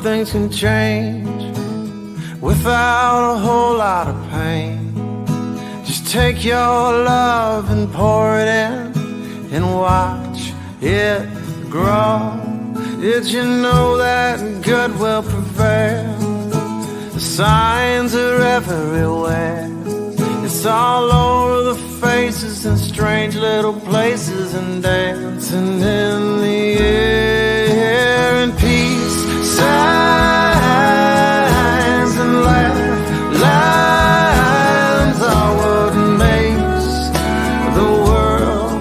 Things can change without a whole lot of pain. Just take your love and pour it in and watch it grow. Did you know that good will prevail? The signs are everywhere. It's all over the faces and strange little places and dancing in the air. And peace signs and lines are what makes the world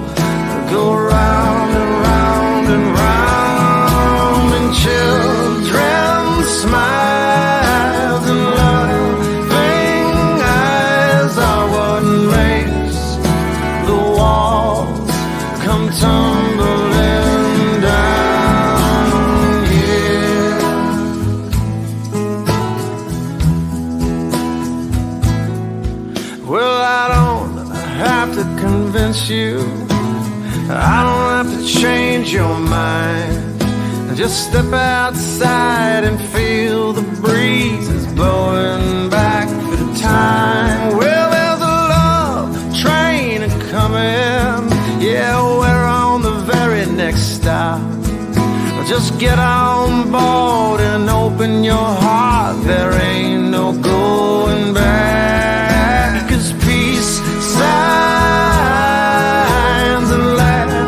go round and round and round. And children's smiles and loving eyes are what makes the walls come tumbling down. Well, I don't have to convince you, I don't have to change your mind. Just step outside and feel the breezes blowing back for the time. Well, there's a love train coming, yeah, we're on the very next stop. Just get on board and open your heart, there ain't no going back. 'Cause peace signs and lines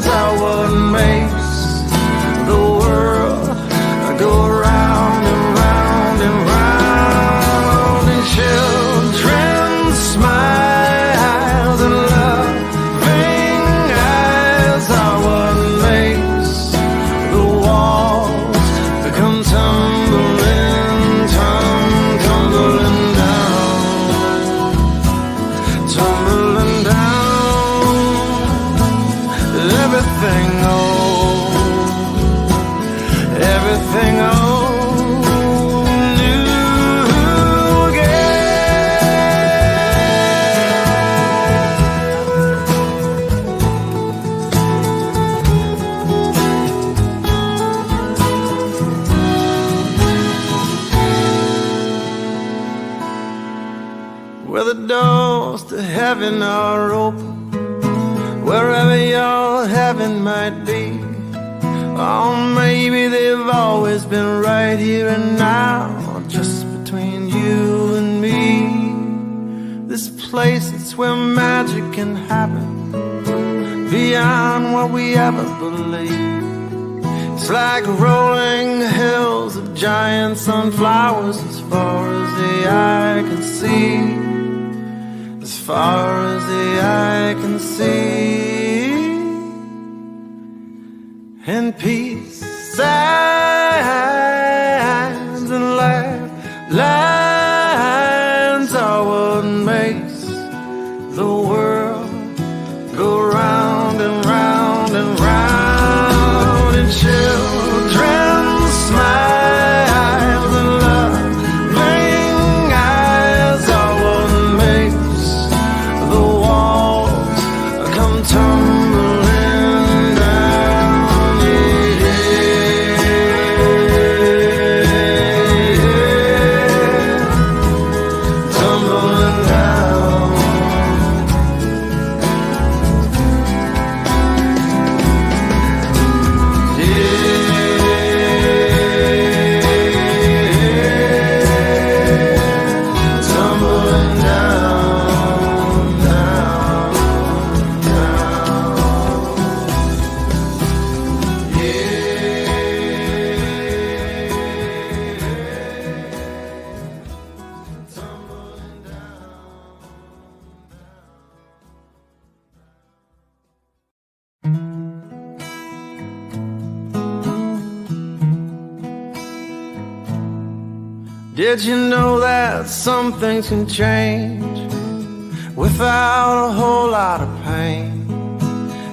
are what makes the world go round and round and round. And children's smiles and loving eyes are what makes the walls come tumbling down, tumbling down. Everything old, everything old, new where the doors to heaven are open, wherever your heaven might be. Oh, maybe they've always been right here and now, just between you and me. This place is where magic can happen, beyond what we ever believed. It's like rolling hills of giant sunflowers as far as the eye can see. As far as the eye can see. And peace signs and lines are what makes the world go round and round and round. And children's smiles and loving eyes are what makes the walls come tumbling down. Tumbling down. Tumbling down, down, down. Tumbling down. Did you know that some things can change without a whole lot of pain?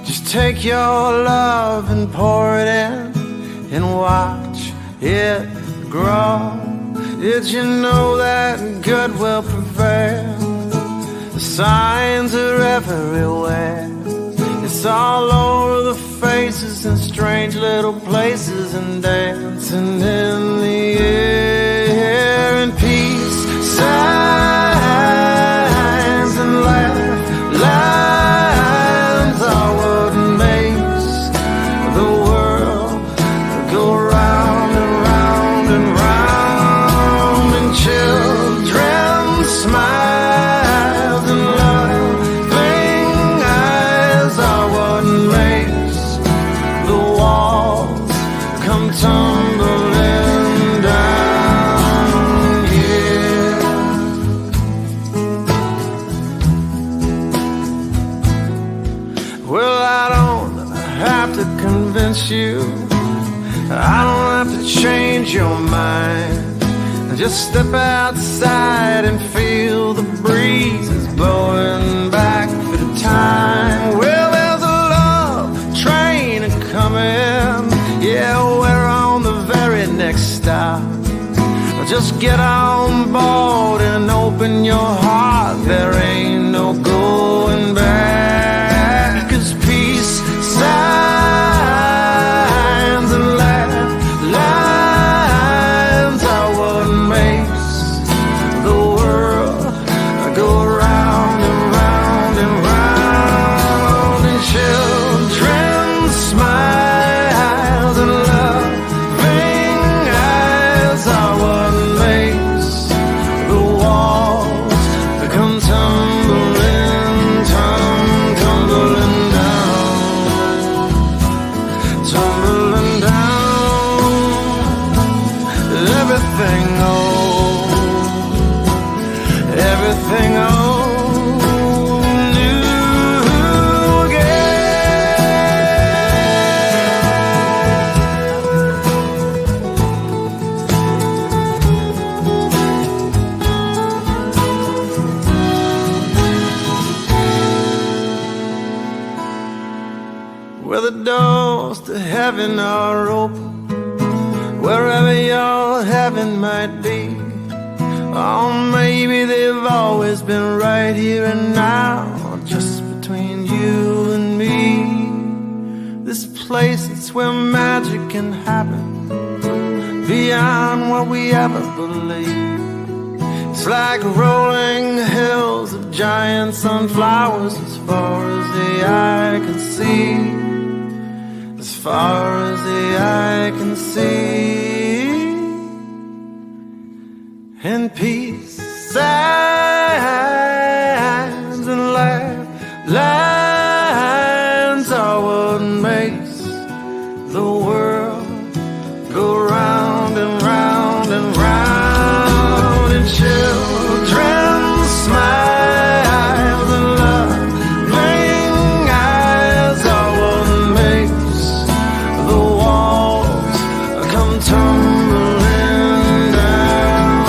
Just take your love and pour it in and watch it grow. Did you know that good will prevail? The signs are everywhere. It's all over the faces in strange little places and dancing in the air. And peace signs and lines are what makes the world go round and round and round. And children smiles and loving eyes are what makes the walls come tumbling down, yeah. Well, I don't have to convince you, I don't have to change your mind. Just step outside and feel the breezes blowing back for the time. Well, there's a love train coming, yeah, we're on the very next stop. Just get on board and open your heart, there ain't no going back. 'Cause peace signs and lines are what makes the world go round and round and round. And children smiles and loving eyes are what makes the walls come tumbling, tumbling down, tumbling down. Everything old, everything old, new Where the doors to heaven are open, wherever your heaven might be. Oh, maybe they've always been right here and now, just between you and me. This place, it's where magic can happen, beyond what we ever believed. It's like rolling hills of giant sunflowers as far as the eye can see. As far as the eye can see. And peace signs and lines are what makes the world go round and round and round. And children smiles and loving eyes are what makes the walls come tumbling down,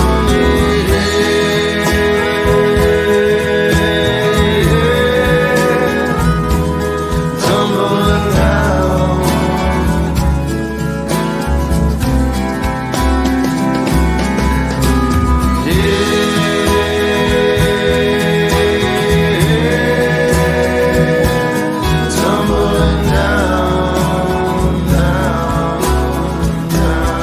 tumbling down. Tumbling down, down, down.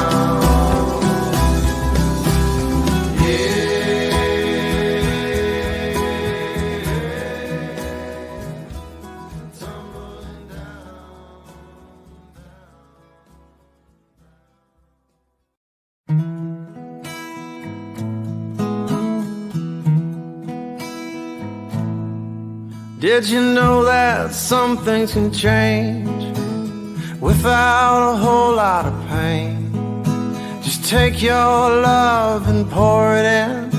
Tumbling down. Did you know that some things can change without a whole lot of pain? Just take your love and pour it in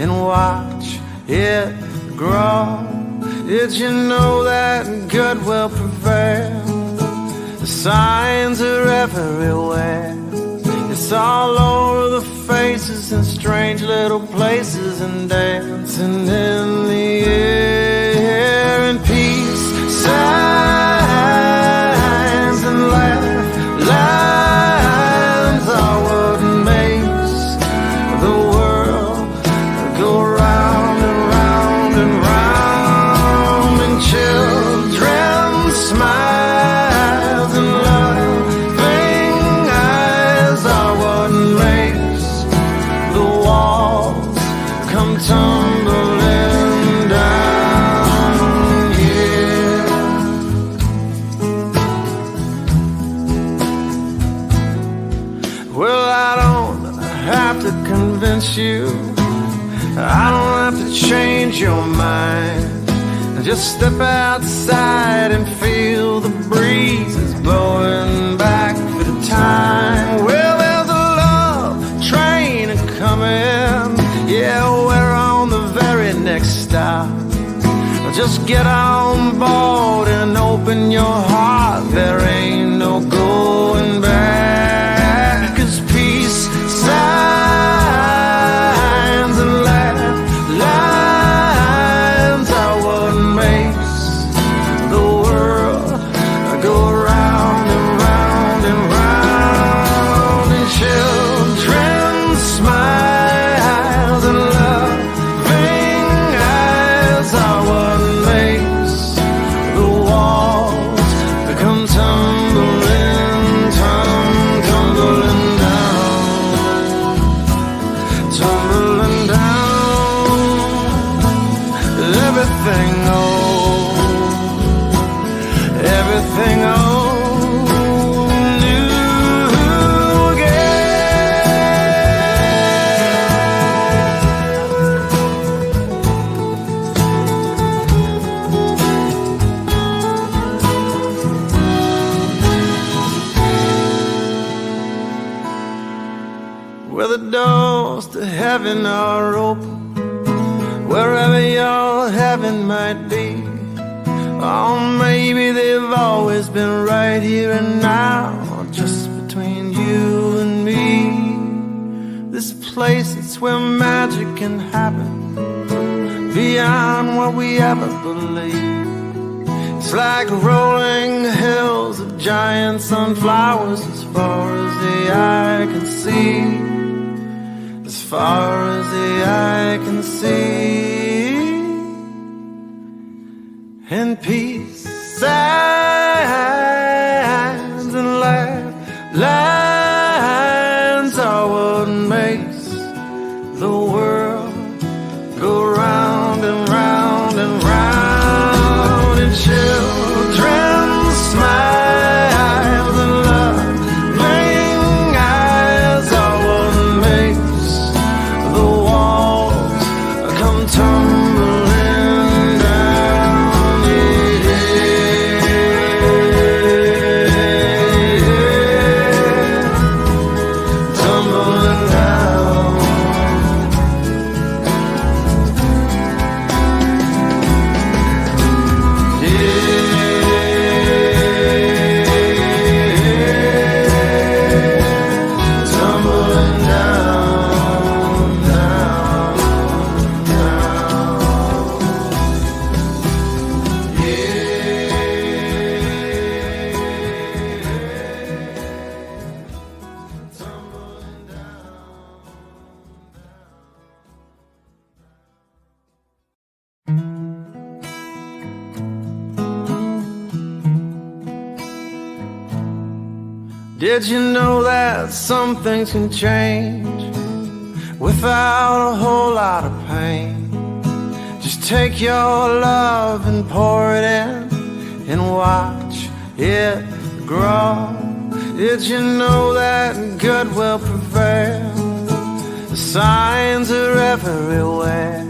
and watch it grow. Did you know that good will prevail? The signs are everywhere. It's all over the faces in strange little places and dancing in the air. And peace signs and lines are what makes the world go round and round and round. And children smile have to convince you. I don't have to change your mind. Just step outside and feel the breezes blowing back for the time. Well, there's a love train coming. Yeah, we're on the very next stop. Just get on board and open your heart. There ain't no going back. 'Cause peace signs and lines are what makes the world go round and round and round. And children's smiles and loving eyes are what makes the walls come tumbling, tumbling down, tumbling down. Everything old, everything old, new where the doors to heaven are open, wherever your heaven might be. Oh, maybe they've always been right here and now, just between you and me. This place, it's where magic can happen, beyond what we ever believed. It's like rolling hills of giant sunflowers as far as the eye can see. As far as the eye can see. And peace signs and lines are what makes the world go round and round and round. And children's smiles and loving eyes are what makes the walls come tumbling down. Tumbling down. Tumbling down, down, down. Tumbling down. Did you know that some things can change without a whole lot of pain? Just take your love and pour it in and watch it grow. Did you know that good will prevail? The signs are everywhere.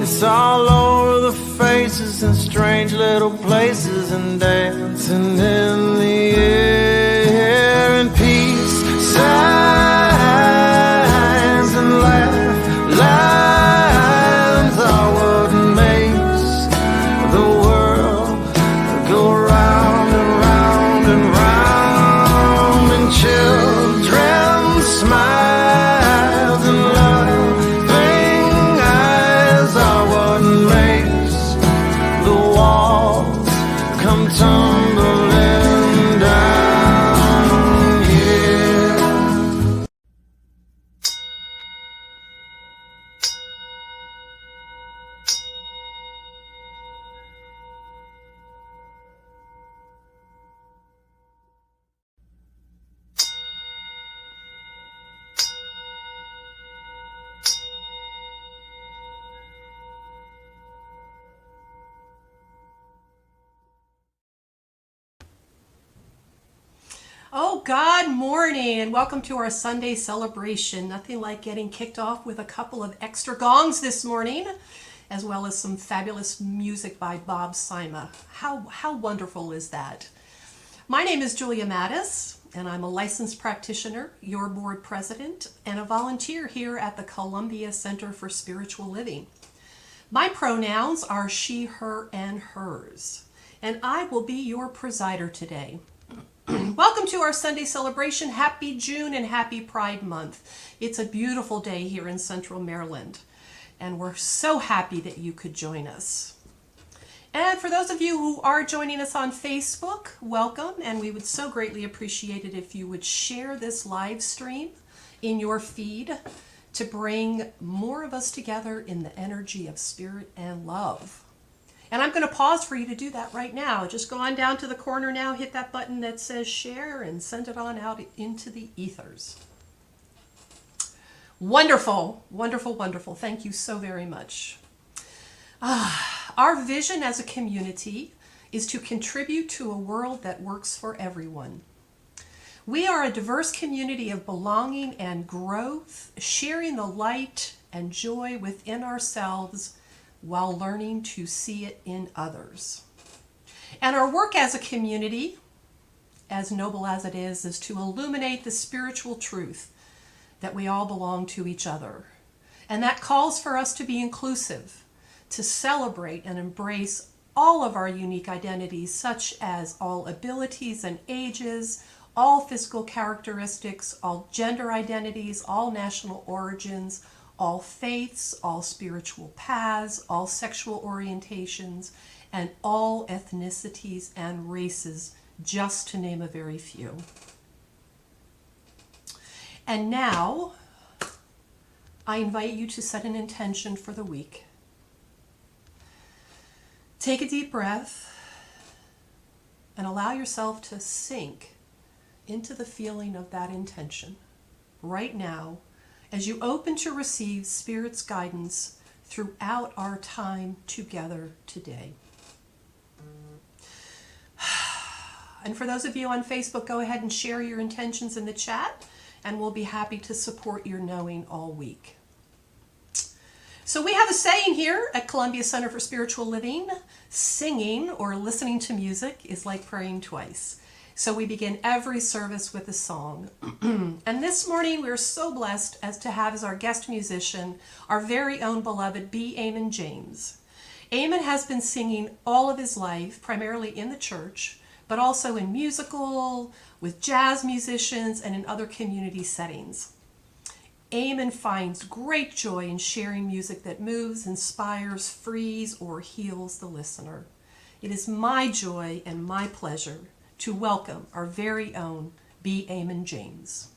It's all over the faces and strange little places and dancing in the air. And peace signs and lines are what makes the world go round and round and round. And children's smiles and loving eyes are what makes the walls come tumbling down. Good morning and welcome to our Sunday celebration. Nothing like getting kicked off with a couple of extra gongs this morning, as well as some fabulous music by Bob Sima. How wonderful is that? My name is Julia Mattis, and I'm a licensed practitioner, your board president, and a volunteer here at the Columbia Center for Spiritual Living. My pronouns are she, her, and hers, and I will be your presider today. Welcome to our Sunday celebration. Happy June and happy Pride Month. It's a beautiful day here in Central Maryland, and we're so happy that you could join us. And for those of you who are joining us on Facebook, welcome, and we would so greatly appreciate it if you would share this live stream in your feed to bring more of us together in the energy of spirit and love. And I'm going to pause for you to do that right now. Just go on down to the corner now, hit that button that says share, and send it on out into the ethers. Wonderful, wonderful, wonderful. Thank you so very much. Our vision as a community is to contribute to a world that works for everyone. We are a diverse community of belonging and growth, sharing the light and joy within ourselves while learning to see it in others. And our work as a community, as noble as it is to illuminate the spiritual truth that we all belong to each other. And that calls for us to be inclusive, to celebrate and embrace all of our unique identities, such as all abilities and ages, all physical characteristics, all gender identities, all national origins, all faiths, all spiritual paths, all sexual orientations, and all ethnicities and races, just to name a very few. And now, I invite you to set an intention for the week. Take a deep breath and allow yourself to sink into the feeling of that intention right now, as you open to receive Spirit's guidance throughout our time together today. And for those of you on Facebook, go ahead and share your intentions in the chat, and we'll be happy to support your knowing all week. So we have a saying here at Columbia Center for Spiritual Living: singing or listening to music is like praying twice. So we begin every service with a song. And this morning we're so blessed as to have as our guest musician our very own beloved B. Eamon James. Eamon has been singing all of his life, primarily in the church, but also in musical, with jazz musicians, and in other community settings. Eamon finds great joy in sharing music that moves, inspires, frees, or heals the listener. It is my joy and my pleasure to welcome our very own B. Eamon James.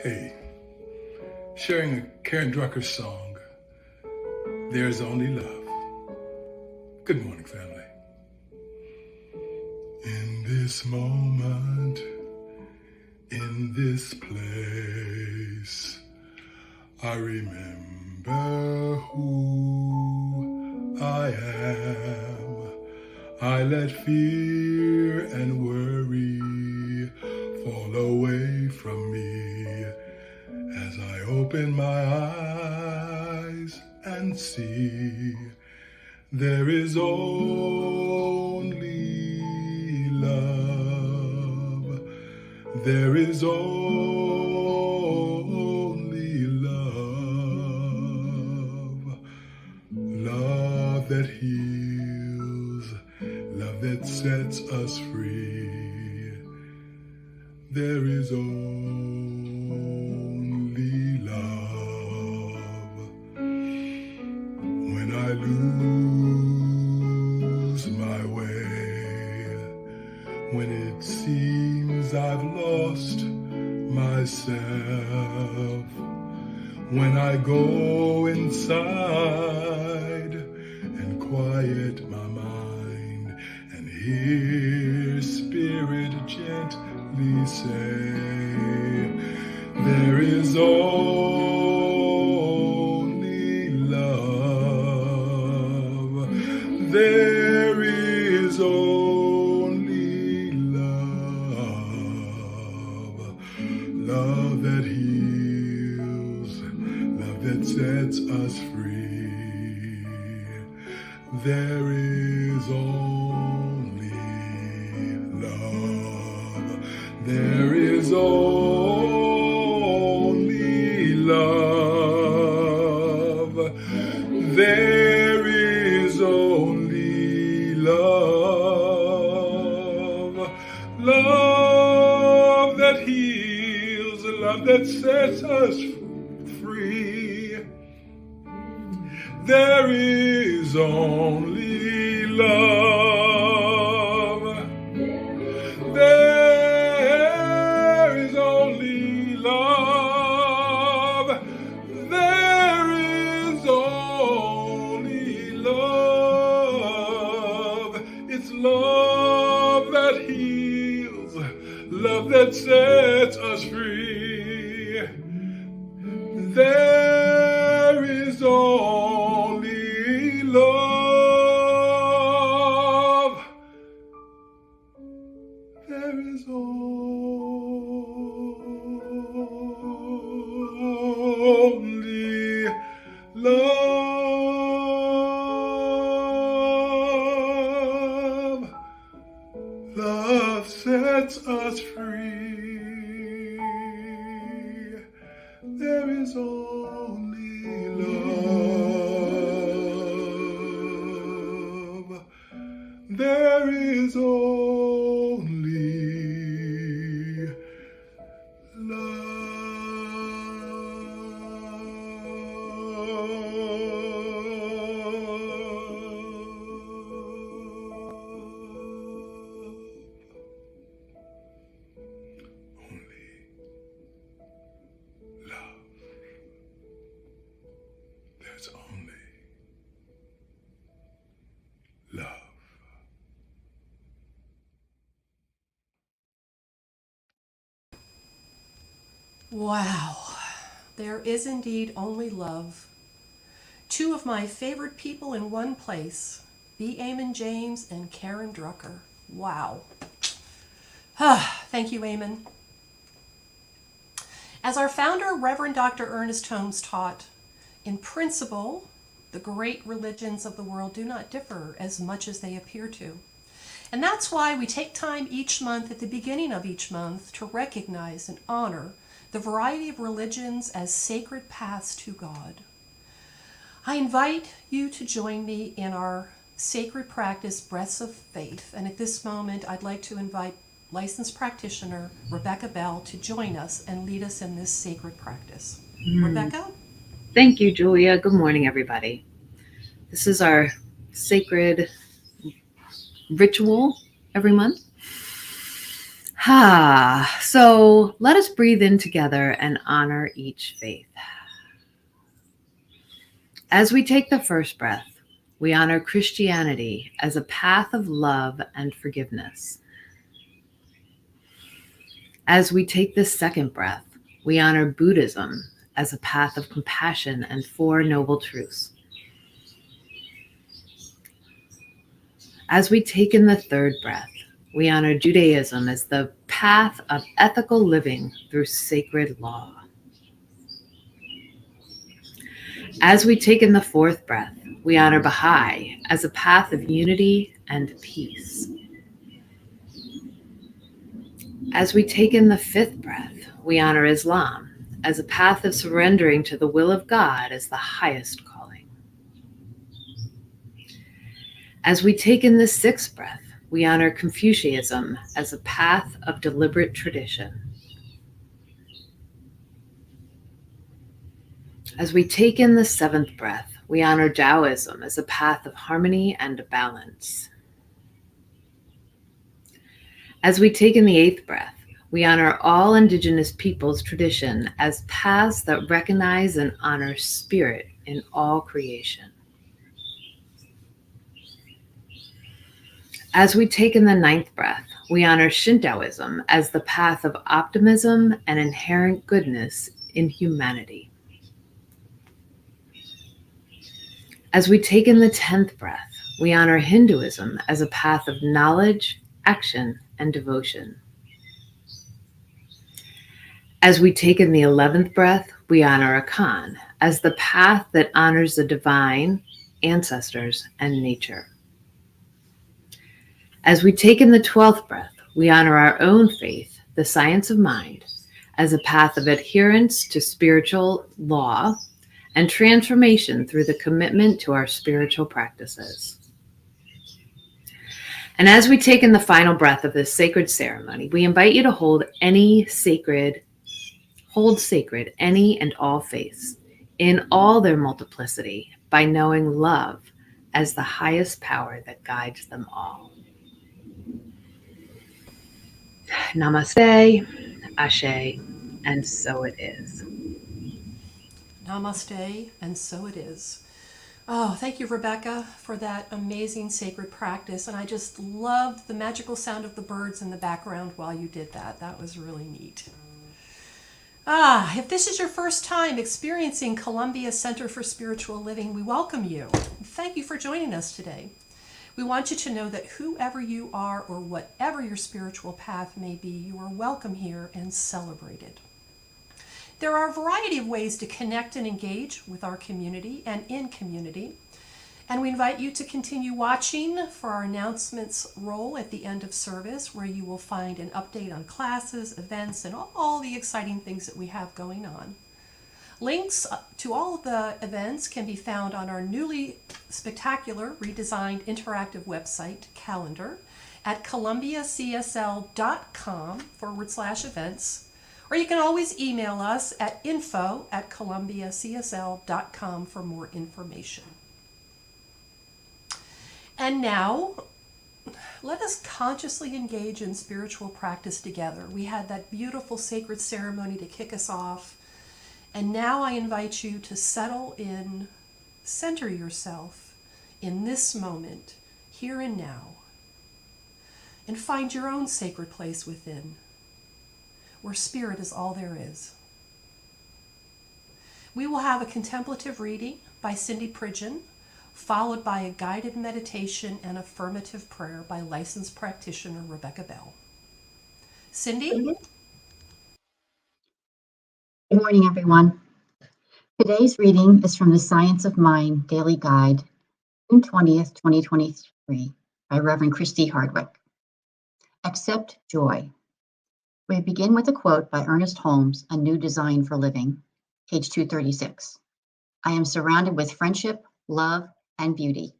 Hey, sharing a Karen Drucker song, There's Only Love. Good morning, family. In this moment, in this place, I remember who I am. I let fear and worry fall away from me as I open my eyes and see there is only love. There is only love. Love that heals, love that sets us free. There is only love. When I lose my way, when it seems I've lost myself, when I go inside and quiet my mind and hear Spirit gently say, there is only love. There is only love. sets us free. There is only love. There is only love. There is only love. Love that heals, love that sets us free. There is only love. There is only love. There is only love. It's love that heals, love that sets us free. There is only love. There is only love. Love sets us free. There is only love. There is only There's only love. Wow, there is indeed only love. Two of my favorite people in one place, B. Eamon James and Karen Drucker. Wow. Thank you, Eamon. As our founder, Reverend Dr. Ernest Holmes, taught, in principle, the great religions of the world do not differ as much as they appear to. And that's why we take time each month, at the beginning of each month, to recognize and honor the variety of religions as sacred paths to God. I invite you to join me in our sacred practice, Breaths of Faith. And at this moment, I'd like to invite licensed practitioner Rebecca Bell to join us and lead us in this sacred practice. Rebecca? Thank you, Julia. Good morning, everybody. This is our sacred ritual every month. So let us breathe in together and honor each faith. As we take the first breath, we honor Christianity as a path of love and forgiveness. As we take the second breath, we honor Buddhism as a path of compassion and four noble truths. As we take in the third breath, we honor Judaism as the path of ethical living through sacred law. As we take in the fourth breath, we honor Baha'i as a path of unity and peace. As we take in the fifth breath, we honor Islam as a path of surrendering to the will of God as the highest calling. As we take in the sixth breath, we honor Confucianism as a path of deliberate tradition. As we take in the seventh breath, we honor Taoism as a path of harmony and balance. As we take in the eighth breath, we honor all Indigenous peoples' tradition as paths that recognize and honor spirit in all creation. As we take in the ninth breath, we honor Shintoism as the path of optimism and inherent goodness in humanity. As we take in the 10th breath, we honor Hinduism as a path of knowledge, action, and devotion. As we take in the 11th breath, we honor Akan as the path that honors the divine, ancestors, and nature. As we take in the 12th breath, we honor our own faith, the science of mind, as a path of adherence to spiritual law and transformation through the commitment to our spiritual practices. And as we take in the final breath of this sacred ceremony, we invite you to hold sacred any and all faiths in all their multiplicity by knowing love as the highest power that guides them all. Namaste, Ashe, and so it is. Namaste, and so it is. Oh, thank you, Rebecca, for that amazing sacred practice. And I just loved the magical sound of the birds in the background while you did that. That was really neat. If this is your first time experiencing Columbia Center for Spiritual Living, we welcome you. Thank you for joining us today. We want you to know that whoever you are or whatever your spiritual path may be, you are welcome here and celebrated. There are a variety of ways to connect and engage with our community and in community. And we invite you to continue watching for our announcements roll at the end of service, where you will find an update on classes, events, and all the exciting things that we have going on. Links to all of the events can be found on our newly spectacular, redesigned interactive website calendar at columbiacsl.com/events. Or you can always email us at info@columbiacsl.com for more information. And now, let us consciously engage in spiritual practice together. We had that beautiful sacred ceremony to kick us off. And now I invite you to settle in, center yourself in this moment, here and now, and find your own sacred place within, where spirit is all there is. We will have a contemplative reading by Cindy Pridgeon, followed by a guided meditation and affirmative prayer by licensed practitioner Rebecca Bell. Cindy? Good morning, everyone. Today's reading is from the Science of Mind Daily Guide, June 20th, 2023, by Reverend Christy Hardwick. Accept joy. We begin with a quote by Ernest Holmes, A New Design for Living, page 236. I am surrounded with friendship, love, and beauty.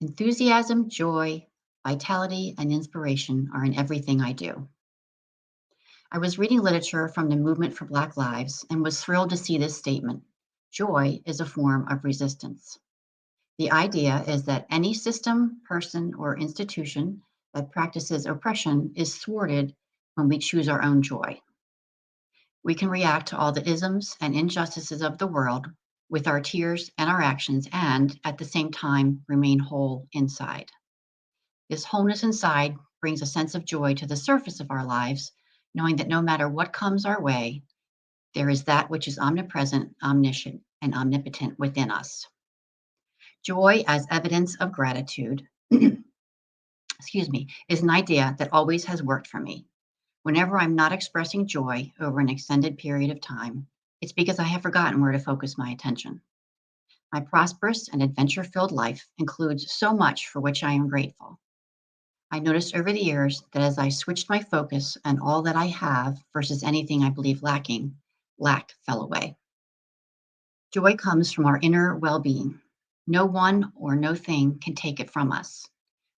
Enthusiasm, joy, vitality, and inspiration are in everything I do. I was reading literature from the Movement for Black Lives and was thrilled to see this statement. Joy is a form of resistance. The idea is that any system, person, or institution that practices oppression is thwarted when we choose our own joy. We can react to all the isms and injustices of the world with our tears and our actions, and at the same time remain whole inside. This wholeness inside brings a sense of joy to the surface of our lives, knowing that no matter what comes our way, there is that which is omnipresent, omniscient, and omnipotent within us. Joy as evidence of gratitude, is an idea that always has worked for me. Whenever I'm not expressing joy over an extended period of time, it's because I have forgotten where to focus my attention. My prosperous and adventure-filled life includes so much for which I am grateful. I noticed over the years that as I switched my focus on all that I have versus anything I believe lacking, lack fell away. Joy comes from our inner well-being. No one or no thing can take it from us.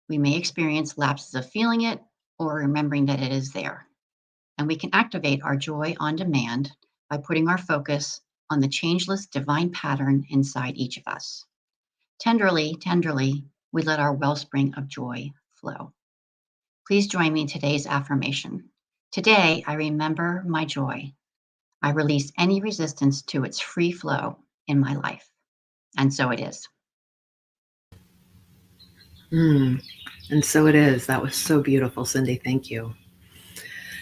We may experience lapses of feeling it or remembering that it is there. And we can activate our joy on demand by putting our focus on the changeless divine pattern inside each of us. Tenderly, we let our wellspring of joy flow. Please join me in today's affirmation. Today, I remember my joy. I release any resistance to its free flow in my life. And so it is. And so it is. That was so beautiful, Cindy. Thank you.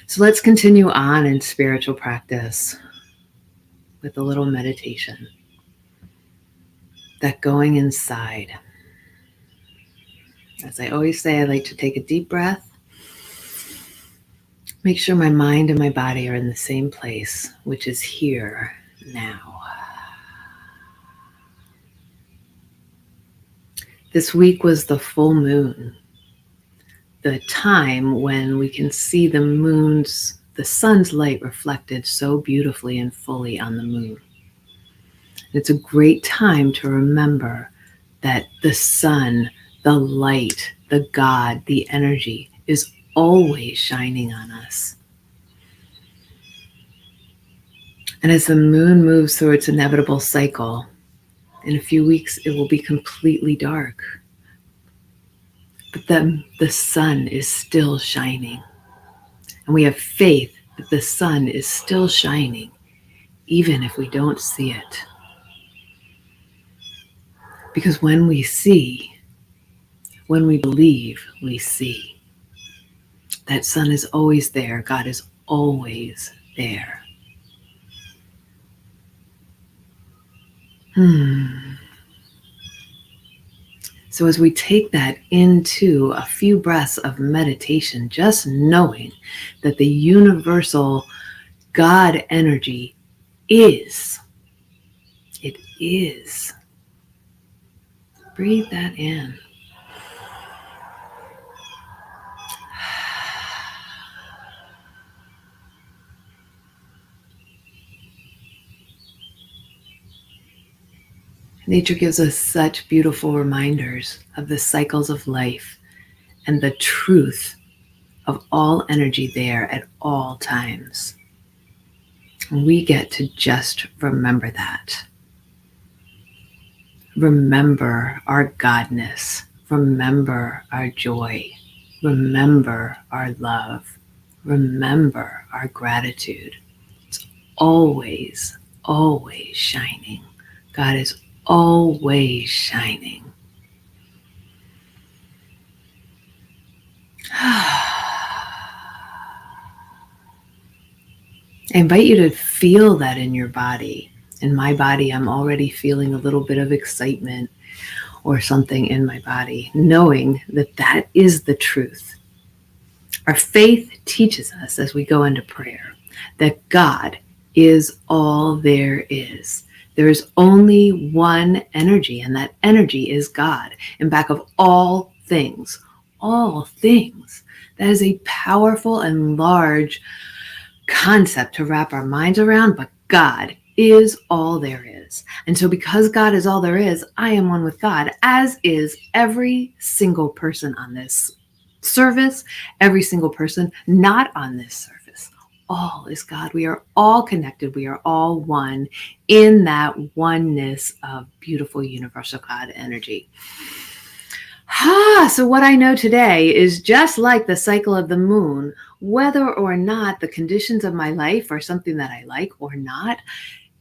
So let's continue on in spiritual practice with a little meditation. That going inside. As I always say, I like to take a deep breath. Make sure my mind and my body are in the same place, which is here now. This week was the full moon, the time when we can see the sun's light reflected so beautifully and fully on the moon. It's a great time to remember that the sun, the light, the God, the energy is always shining on us. And as the moon moves through its inevitable cycle, in a few weeks it will be completely dark. But then the sun is still shining. And we have faith that the sun is still shining, even if we don't see it. Because when we see, when we believe, we see. That sun is always there. God is always there. So as we take that into a few breaths of meditation, just knowing that the universal God energy is, it is. Breathe that in. Nature gives us such beautiful reminders of the cycles of life and the truth of all energy there at all times. We get to just remember that. Remember our Godness. Remember our joy. Remember our love. Remember our gratitude. It's always, always shining. God is always shining. I invite you to feel that in your body. In my body, I'm already feeling a little bit of excitement or something in my body, knowing that that is the truth. Our faith teaches us as we go into prayer that God is all there is. There is only one energy, and that energy is God, in back of all things. All things. That is a powerful and large concept to wrap our minds around, but God is all there is. And so because God is all there is, I am one with God, as is every single person on this service, every single person not on this service. All is God. We are all connected. We are all one in that oneness of beautiful universal God energy. So what I know today is just like the cycle of the moon, whether or not the conditions of my life are something that I like or not,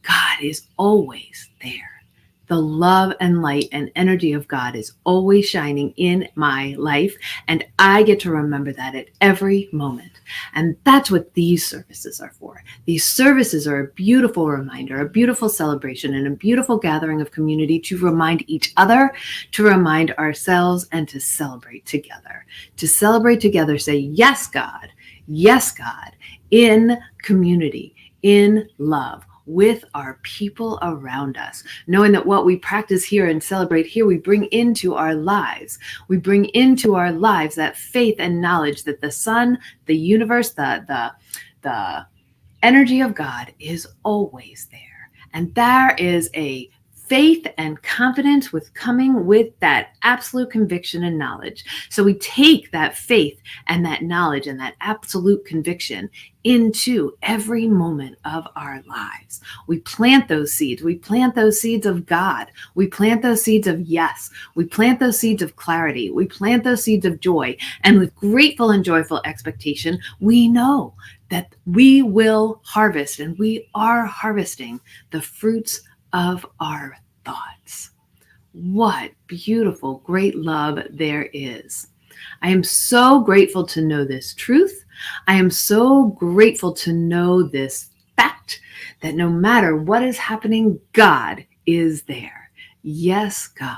God is always there. The love and light and energy of God is always shining in my life, and I get to remember that at every moment. And that's what these services are for. These services are a beautiful reminder, a beautiful celebration, and a beautiful gathering of community to remind each other, to remind ourselves, and to celebrate together. To celebrate together, say, yes, God, in community, in love, with our people around us, knowing that what we practice here and celebrate here, we bring into our lives. We bring into our lives that faith and knowledge that the sun, the universe, the energy of God is always there. And there is a faith and confidence with coming with that absolute conviction and knowledge. So we take that faith and that knowledge and that absolute conviction into every moment of our lives. We plant those seeds. We plant those seeds of God. We plant those seeds of yes. We plant those seeds of clarity. We plant those seeds of joy. And with grateful and joyful expectation, we know that we will harvest, and we are harvesting the fruits of our thoughts. What beautiful, great love there is. I am so grateful to know this truth. I am so grateful to know this fact that no matter what is happening, God is there. Yes, God.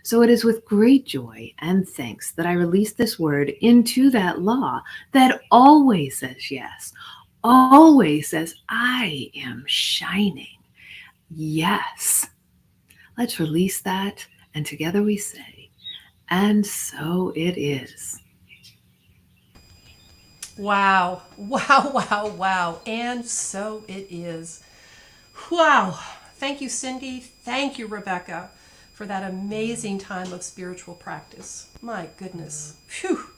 So it is with great joy and thanks that I release this word into that law that always says yes, always says, I am shining. Yes. Let's release that. And together we say, And so it is. Wow, wow, wow, wow. And so it is. Wow. Thank you, Cindy. Thank you, Rebecca, for that amazing time of spiritual practice. My goodness. Phew.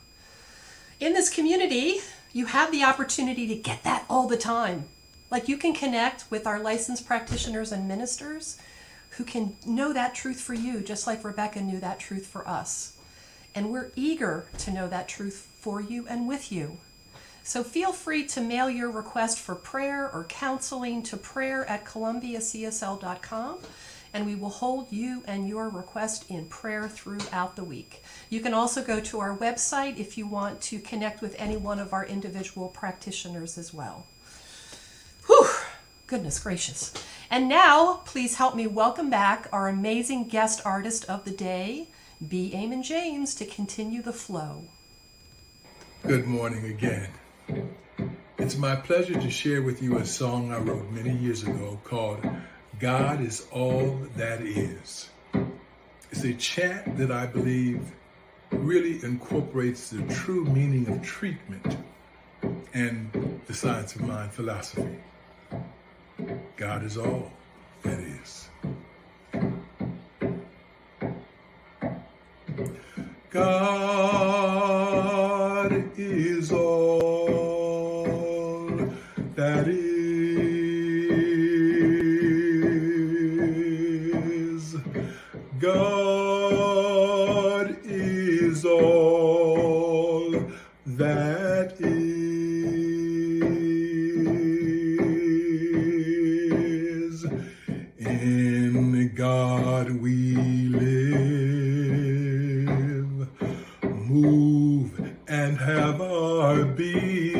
In this community, you have the opportunity to get that all the time. Like you can connect with our licensed practitioners and ministers who can know that truth for you, just like Rebecca knew that truth for us. And we're eager to know that truth for you and with you. So feel free to mail your request for prayer or counseling to prayer@columbiacsl.com, and we will hold you and your request in prayer throughout the week. You can also go to our website if you want to connect with any one of our individual practitioners as well. Whew, goodness gracious. And now, please help me welcome back our amazing guest artist of the day, B. Eamon James, to continue the flow. Good morning again. It's my pleasure to share with you a song I wrote many years ago called God is All That Is. It's a chant that I believe really incorporates the true meaning of treatment and the science of mind philosophy. God is all that is. God is all that is. God is all that is. In God we live, move, and have our being.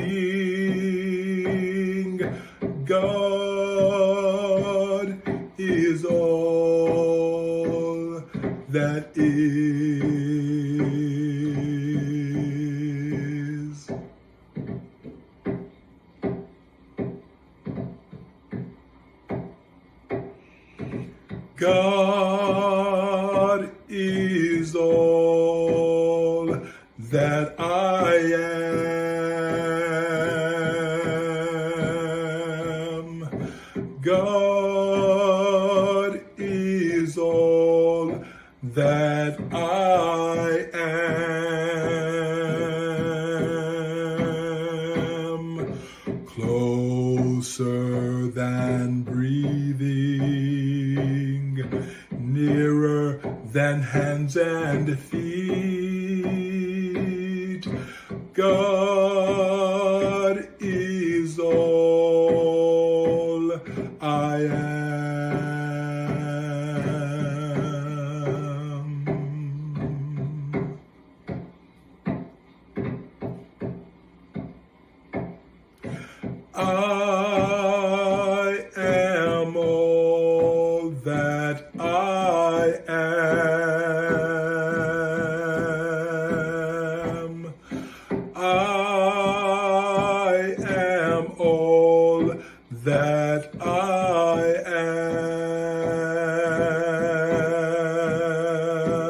God is all that is. God is all that I am. God is all that I am. Closer than breathing, nearer than hands and feet. God is all I am. I am all that I am. I am all that I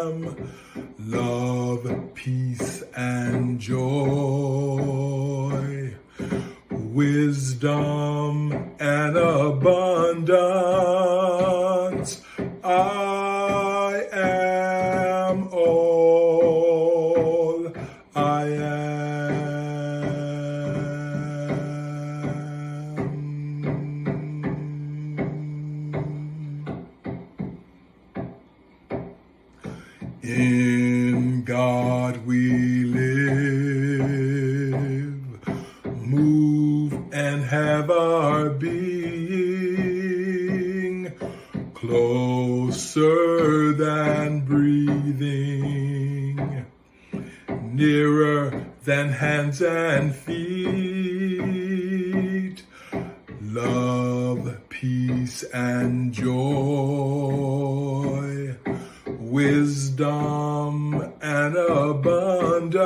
am. Love, peace, and joy, wisdom and abundance. I am all I am. In God we live, move, and have our being. Closer than breathing, nearer than hands and feet. Love, peace, and joy, wisdom and abundance.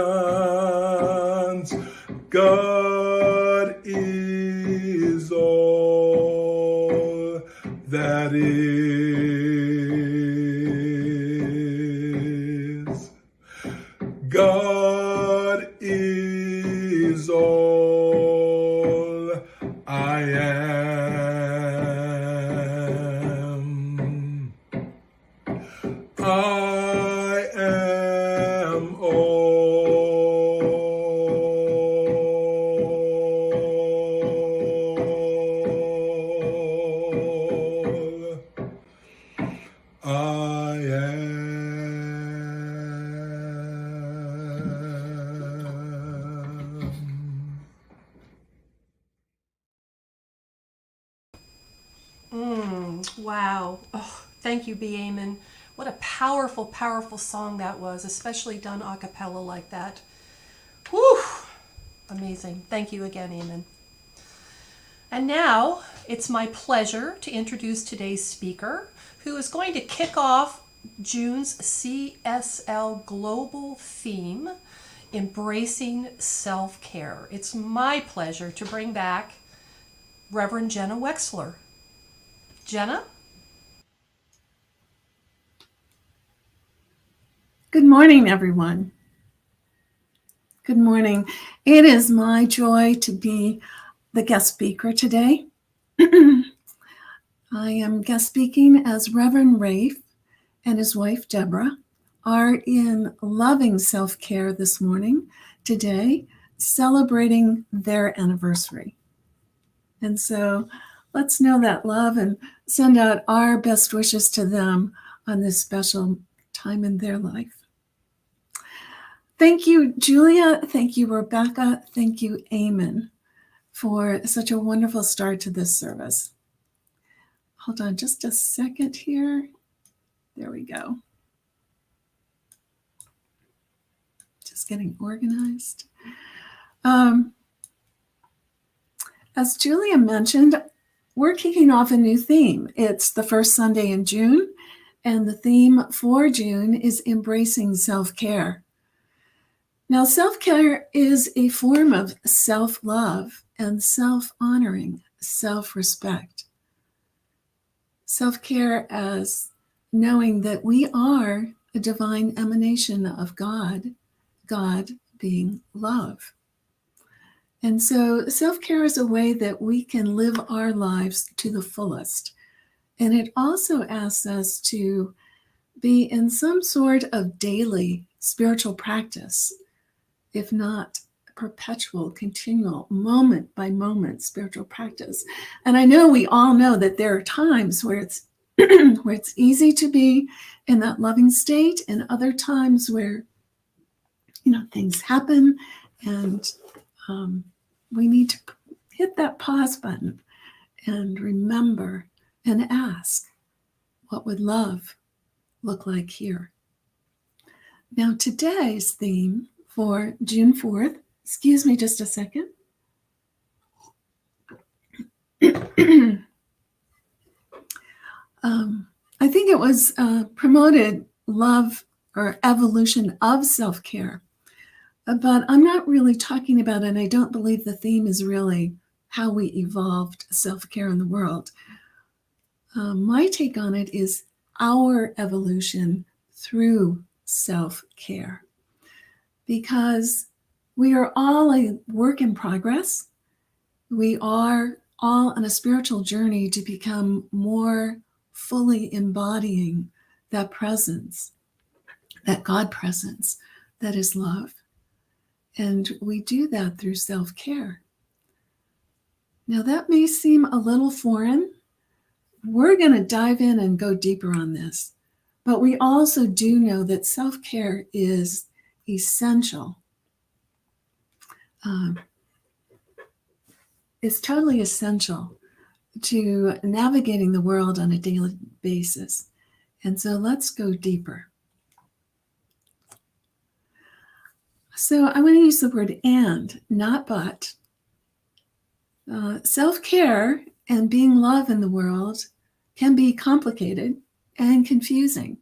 God is all that is. I am all I am. Wow. Oh, thank you, B. Amen. What a powerful, powerful song that was, especially done a cappella like that. Whew. Amazing. Thank you again, Amen. And now it's my pleasure to introduce today's speaker, who is going to kick off June's CSL Global theme, Embracing Self-Care. It's my pleasure to bring back Reverend Jenna Wexler. Jenna? Good morning, everyone. Good morning. It is my joy to be the guest speaker today. I am guest speaking as Reverend Rafe and his wife Deborah are in loving self-care this morning, today, celebrating their anniversary. And so let's know that love and send out our best wishes to them on this special time in their life. Thank you, Julia. Thank you, Rebecca. Thank you, Amen, for such a wonderful start to this service. Hold on just a second here. There we go. Just getting organized. As Julia mentioned, we're kicking off a new theme. It's the first Sunday in June, and the theme for June is embracing self-care. Now, self-care is a form of self-love and self-honoring, self-respect. Self-care as knowing that we are a divine emanation of God, God being love. And so self-care is a way that we can live our lives to the fullest. And it also asks us to be in some sort of daily spiritual practice, if not perpetual, continual, moment by moment spiritual practice. And I know we all know that there are times where it's where it's easy to be in that loving state, and other times where things happen, and we need to hit that pause button and remember and ask, what would love look like here? Now, today's theme for June 4th, excuse me just a second. I think it was promoted love or evolution of self-care, but I'm not really talking about it. I don't believe the theme is really how we evolved self-care in the world. My take on it is our evolution through self-care, because we are all a work in progress. We are all on a spiritual journey to become more fully embodying that presence, that God presence that is love. And we do that through self-care. Now, that may seem a little foreign. We're going to dive in and go deeper on this. But we also do know that self-care is essential. It's totally essential to navigating the world on a daily basis. And so let's go deeper. So I want to use the word and, not but. Self-care and being love in the world can be complicated and confusing.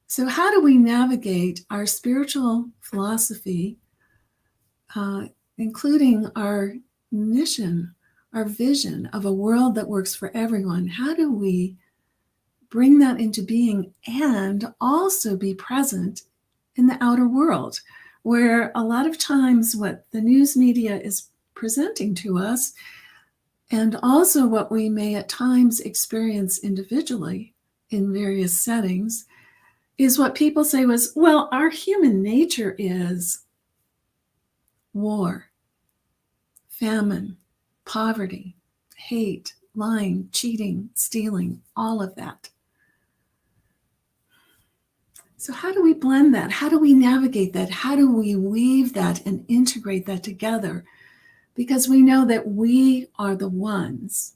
So how do we navigate our spiritual philosophy, including our mission, our vision of a world that works for everyone? How do we bring that into being and also be present in the outer world, where a lot of times what the news media is presenting to us And also what we may at times experience individually in various settings is what people say was, well, our human nature is war, famine, poverty, hate, lying, cheating, stealing, all of that. So how do we blend that? How do we navigate that? How do we weave that and integrate that together? Because we know that we are the ones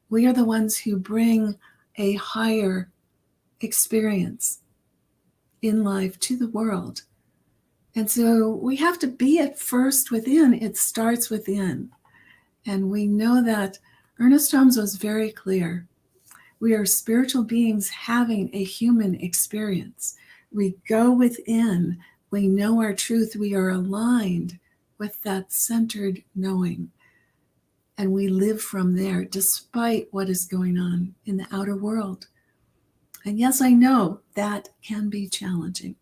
who bring a higher experience in life to the world. And so we have to be at first within. It starts within. And we know that Ernest Holmes was very clear. We are spiritual beings having a human experience. We go within. We know our truth. We are aligned with that centered knowing. And we live from there despite what is going on in the outer world. And yes, I know that can be challenging.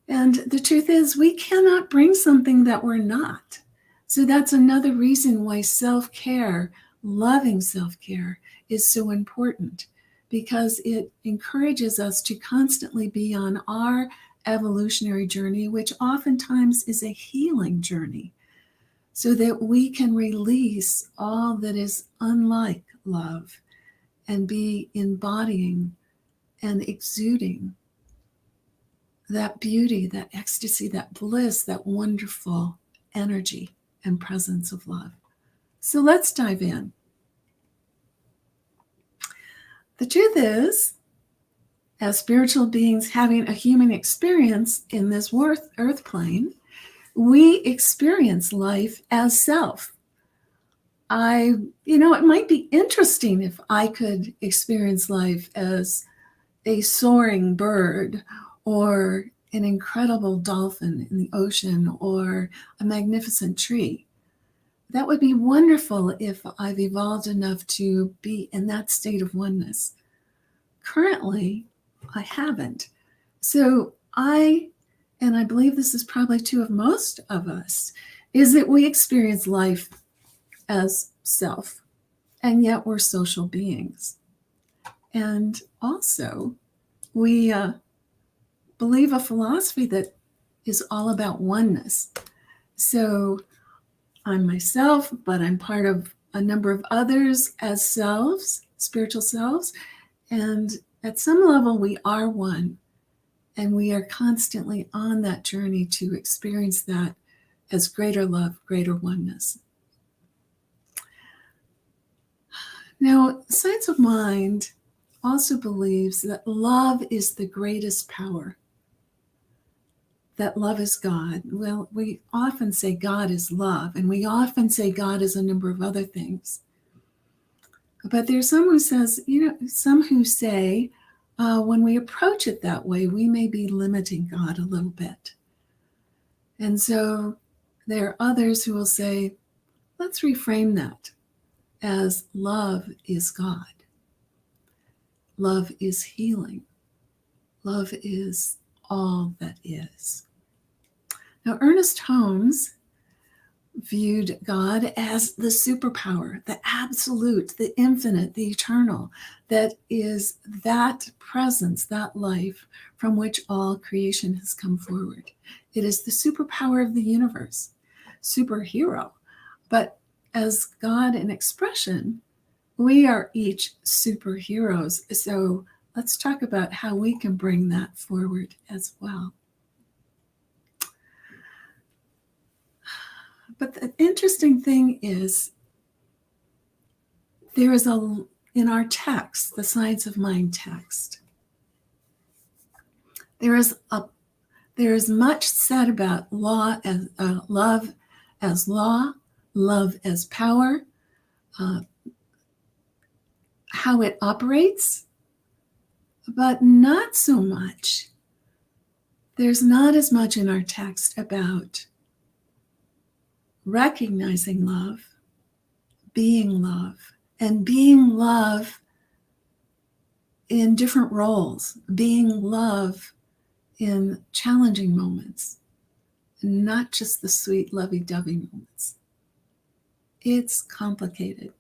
And the truth is, we cannot bring something that we're not. So that's another reason why self-care, loving self-care, is so important, because it encourages us to constantly be on our evolutionary journey, which oftentimes is a healing journey, so that we can release all that is unlike love and be embodying and exuding that beauty, that ecstasy, that bliss, that wonderful energy and presence of love. So let's dive in. The truth is, as spiritual beings having a human experience in this earth plane, we experience life as self. It might be interesting if I could experience life as a soaring bird, or an incredible dolphin in the ocean, or a magnificent tree. That would be wonderful if I've evolved enough to be in that state of oneness. Currently, I haven't. So and I believe this is probably true of most of us, is that we experience life as self, and yet we're social beings. And also, we believe a philosophy that is all about oneness. So I'm myself, but I'm part of a number of others as selves, spiritual selves. And at some level, we are one. And we are constantly on that journey to experience that as greater love, greater oneness. Now, Science of Mind also believes that love is the greatest power, that love is God. Well, we often say God is love, and we often say God is a number of other things. But there's some who say, when we approach it that way, we may be limiting God a little bit. And so there are others who will say, let's reframe that as love is God. Love is healing. Love is all that is. Now, Ernest Holmes viewed God as the superpower, the absolute, the infinite, the eternal, that is that presence, that life from which all creation has come forward. It is the superpower of the universe, superhero. But as God in expression, we are each superheroes. So let's talk about how we can bring that forward as well. But the interesting thing is, there is in our text, the Science of Mind text, there is much said about love as law, love as power, how it operates, but not so much. There's not as much in our text about recognizing love, and being love in different roles, being love in challenging moments, not just the sweet lovey-dovey moments. It's complicated.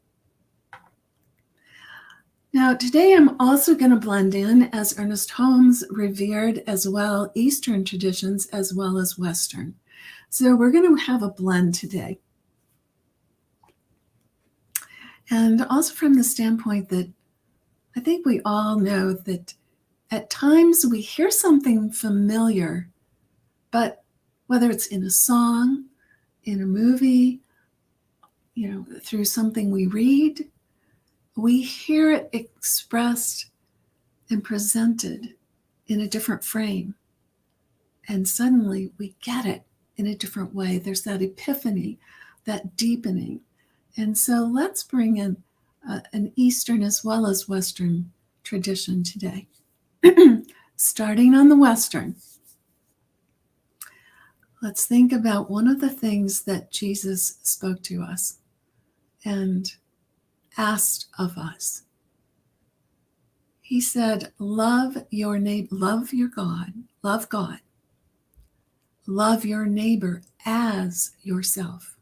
Now, today I'm also going to blend in, as Ernest Holmes revered as well, Eastern traditions as well as Western. So we're going to have a blend today. And also from the standpoint that I think we all know that at times we hear something familiar, but whether it's in a song, in a movie, through something we read, we hear it expressed and presented in a different frame. And suddenly we get it in a different way. There's that epiphany, that deepening. And so let's bring in an Eastern as well as Western tradition today. Starting on the Western, let's think about one of the things that Jesus spoke to us and asked of us. He said, love your neighbor, love your God, love God, love your neighbor as yourself.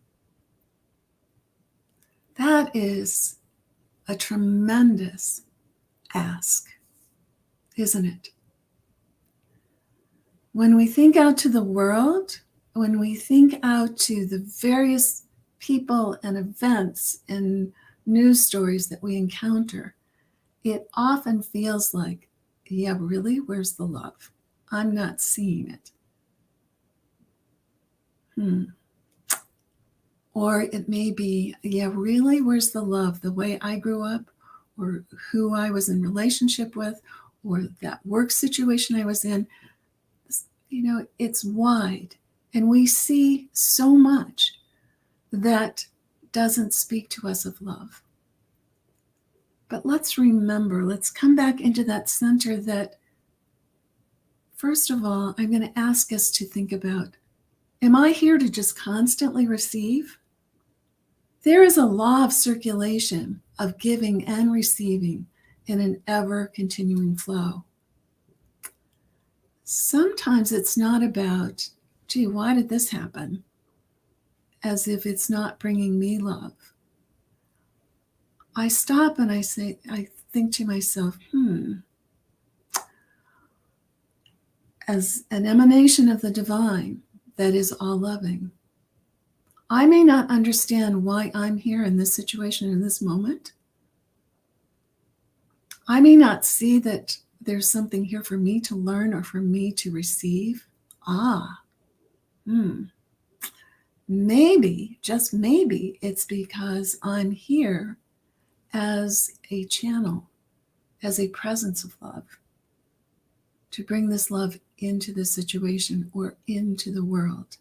That is a tremendous ask, isn't it? When we think out to the world, when we think out to the various people and events and news stories that we encounter, it often feels like, yeah, really, where's the love? I'm not seeing it. Or it may be, yeah, really, where's the love? The way I grew up, or who I was in relationship with, or that work situation I was in, it's wide. And we see so much that doesn't speak to us of love. But let's remember, let's come back into that center that, first of all, I'm going to ask us to think about, am I here to just constantly receive? There is a law of circulation, of giving and receiving in an ever-continuing flow. Sometimes it's not about, gee, why did this happen? As if it's not bringing me love. I stop and I think to myself, as an emanation of the divine that is all loving, I may not understand why I'm here in this situation, in this moment. I may not see that there's something here for me to learn or for me to receive. Maybe, just maybe, it's because I'm here as a channel, as a presence of love, to bring this love into the situation or into the world.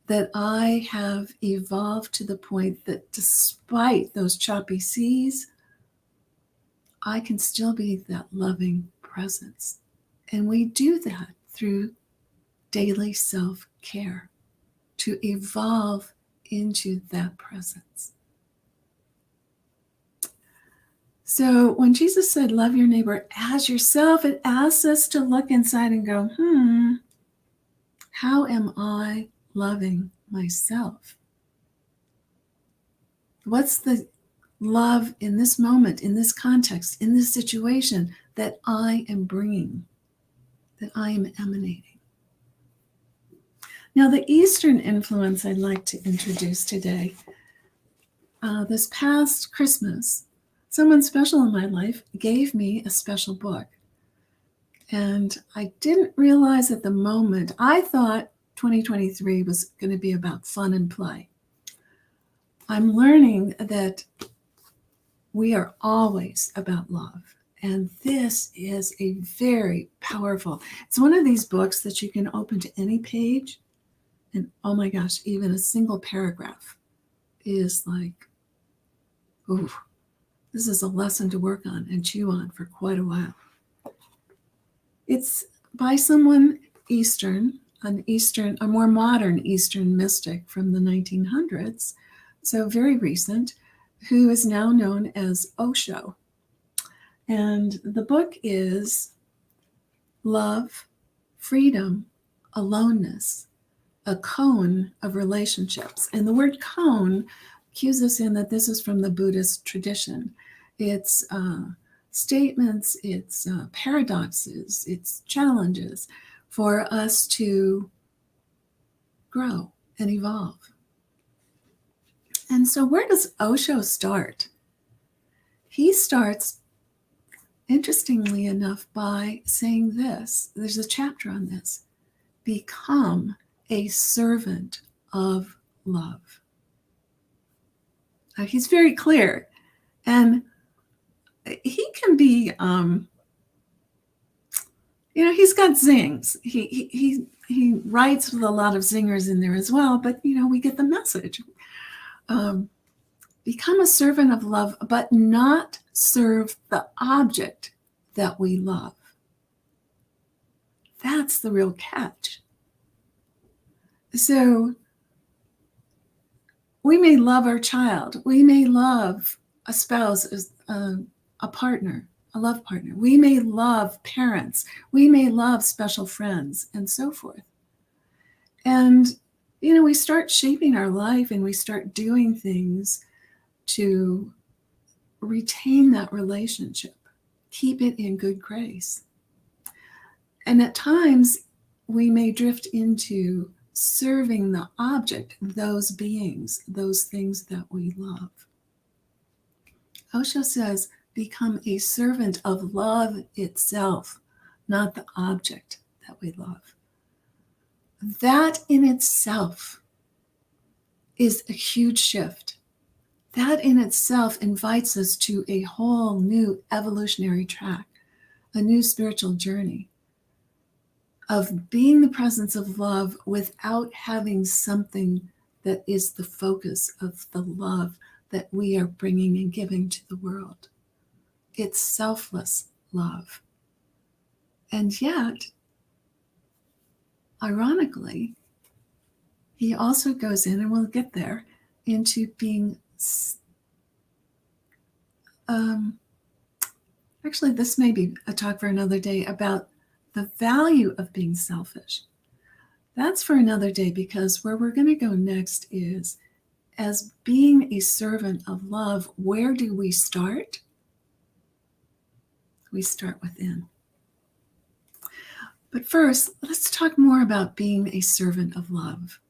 That I have evolved to the point that despite those choppy seas, I can still be that loving presence. And we do that through daily self-care, to evolve into that presence. So when Jesus said, love your neighbor as yourself, it asks us to look inside and go, how am I loving myself? What's the love in this moment, in this context, in this situation that I am bringing, that I am emanating? Now, the Eastern influence I'd like to introduce today. This past Christmas, someone special in my life gave me a special book. And I didn't realize at the moment, I thought 2023 was going to be about fun and play. I'm learning that we are always about love. And this is a very powerful, it's one of these books that you can open to any page. And oh my gosh, even a single paragraph is like, ooh, this is a lesson to work on and chew on for quite a while. It's by someone Eastern, a more modern Eastern mystic from the 1900s, so very recent, who is now known as Osho. And the book is Love, Freedom, Aloneness, a Cone of Relationships. And the word cone cues us in that this is from the Buddhist tradition. It's statements, it's paradoxes, it's challenges for us to grow and evolve. And so where does Osho start? He starts, interestingly enough, by saying this. There's a chapter on this. Become a servant of love. Now, he's very clear. And he can be, he's got zings. He writes with a lot of zingers in there as well, but, we get the message. Become a servant of love, but not serve the object that we love. That's the real catch. So we may love our child. We may love a spouse, a partner, a love partner. We may love parents. We may love special friends, and so forth. And, we start shaping our life and we start doing things to retain that relationship, keep it in good grace. And at times, we may drift into serving the object, those beings, those things that we love. Osho says, become a servant of love itself, not the object that we love. That in itself is a huge shift. That in itself invites us to a whole new evolutionary track, a new spiritual journey of being the presence of love without having something that is the focus of the love that we are bringing and giving to the world. It's selfless love. And yet, ironically, he also goes in, and we'll get there, into being, actually, this may be a talk for another day about the value of being selfish. That's for another day, because where we're going to go next is, as being a servant of love, where do we start? We start within. But first, let's talk more about being a servant of love.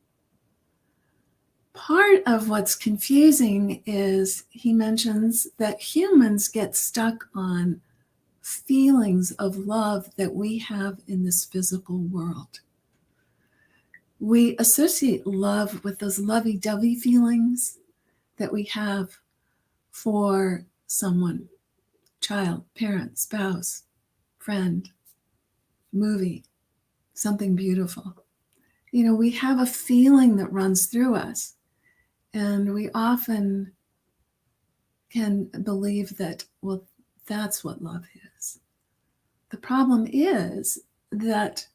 Part of what's confusing is he mentions that humans get stuck on feelings of love that we have in this physical world. We associate love with those lovey-dovey feelings that we have for someone, child, parent, spouse, friend, movie, something beautiful. We have a feeling that runs through us, and we often can believe that, well, that's what love is. The problem is that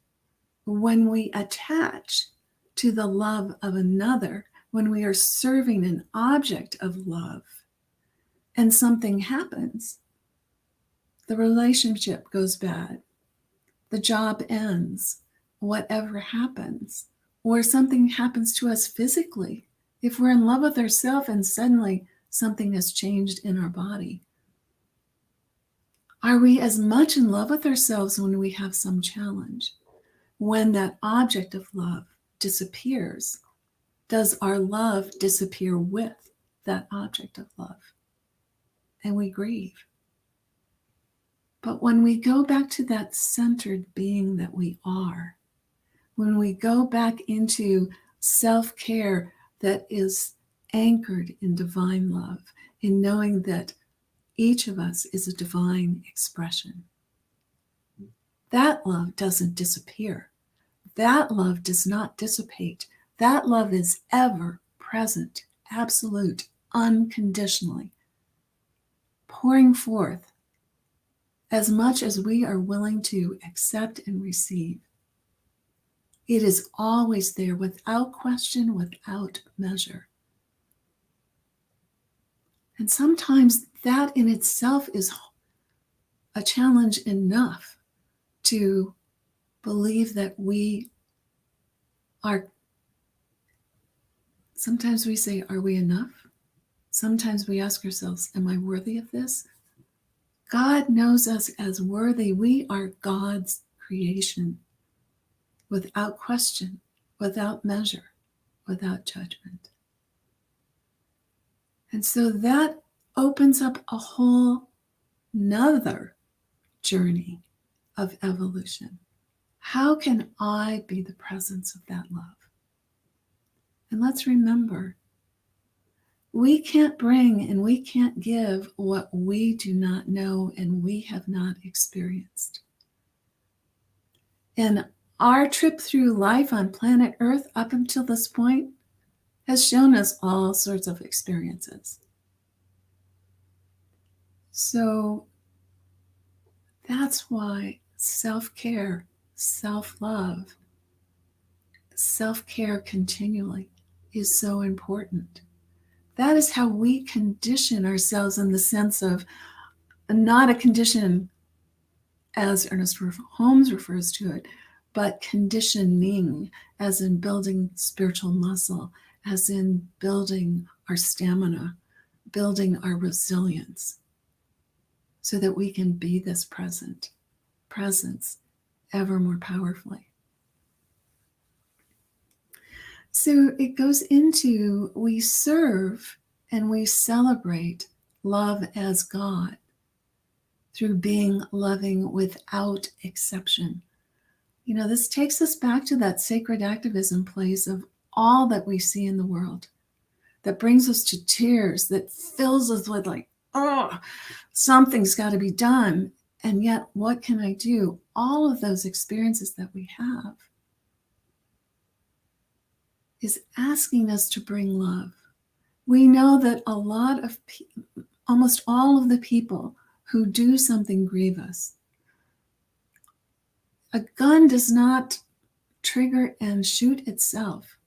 when we attach to the love of another, when we are serving an object of love, and something happens, the relationship goes bad, the job ends, whatever happens, or something happens to us physically. If we're in love with ourselves and suddenly something has changed in our body, are we as much in love with ourselves when we have some challenge? When that object of love disappears, does our love disappear with that object of love? And we grieve. But when we go back to that centered being that we are, when we go back into self-care that is anchored in divine love, in knowing that each of us is a divine expression, that love doesn't disappear. That love does not dissipate. That love is ever present, absolute, unconditionally, pouring forth as much as we are willing to accept and receive. It is always there, without question, without measure. And sometimes that in itself is a challenge enough to believe that we are. Sometimes we say, are we enough? Sometimes we ask ourselves, am I worthy of this? God knows us as worthy. We are God's creation, without question, without measure, without judgment. And so that opens up a whole nother journey of evolution. How can I be the presence of that love? And let's remember, we can't bring and we can't give what we do not know and we have not experienced. And our trip through life on planet Earth up until this point has shown us all sorts of experiences. So that's why self-care, self-love, self-care continually is so important. That is how we condition ourselves, in the sense of not a condition as Ernest Holmes refers to it, but conditioning, as in building spiritual muscle, as in building our stamina, building our resilience, so that we can be this presence ever more powerfully. So it goes into, we serve and we celebrate love as God through being loving without exception. You know, this takes us back to that sacred activism place of all that we see in the world, that brings us to tears, that fills us with like, oh, something's got to be done. And yet, what can I do? All of those experiences that we have is asking us to bring love. We know that a lot of almost all of the people who do something grievous, a gun does not trigger and shoot itself.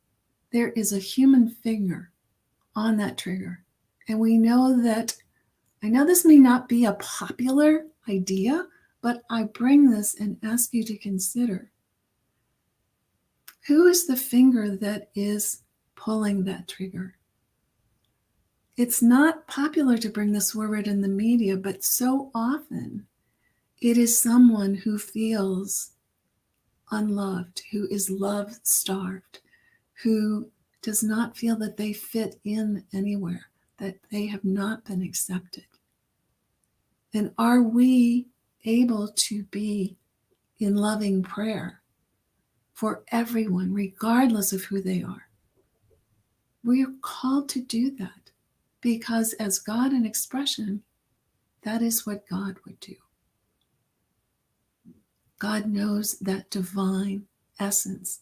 There is a human finger on that trigger. And we know that, I know this may not be a popular idea, but I bring this and ask you to consider, who is the finger that is pulling that trigger? It's not popular to bring this forward in the media, but so often it is someone who feels unloved, who is love-starved, who does not feel that they fit in anywhere, that they have not been accepted. And are we able to be in loving prayer for everyone, regardless of who they are? We are called to do that, because as God in expression, that is what God would do. God knows that divine essence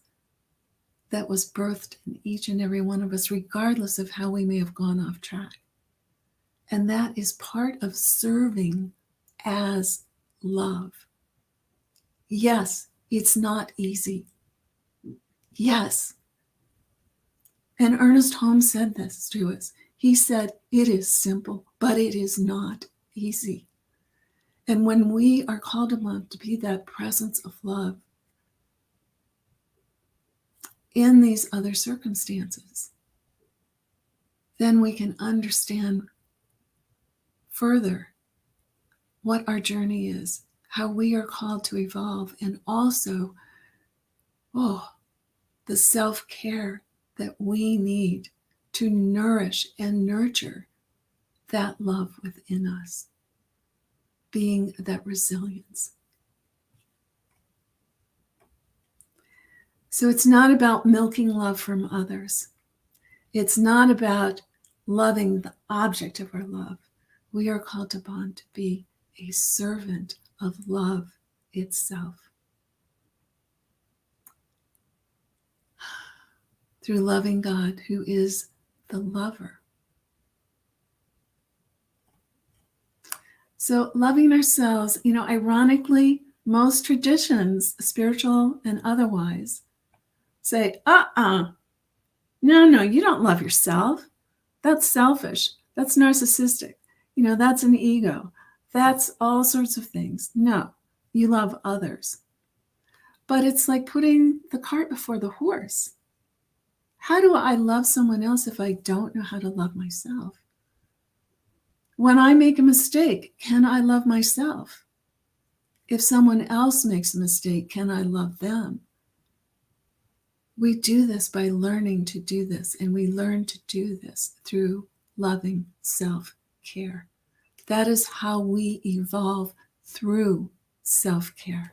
that was birthed in each and every one of us, regardless of how we may have gone off track. And that is part of serving as love. Yes, it's not easy. Yes. And Ernest Holmes said this to us. He said, it is simple, but it is not easy. And when we are called upon to be that presence of love in these other circumstances, then we can understand further what our journey is, how we are called to evolve, and also, the self-care that we need to nourish and nurture that love within us, being that resilience. So it's not about milking love from others. It's not about loving the object of our love. We are called upon to be a servant of love itself. Through loving God, who is the lover. So loving ourselves, ironically, most traditions, spiritual and otherwise, say, no, you don't love yourself. That's selfish. That's narcissistic. That's an ego. That's all sorts of things. No, you love others. But it's like putting the cart before the horse. How do I love someone else if I don't know how to love myself? When I make a mistake, can I love myself? If someone else makes a mistake, can I love them? We do this by learning to do this, and we learn to do this through loving self-care. That is how we evolve, through self-care.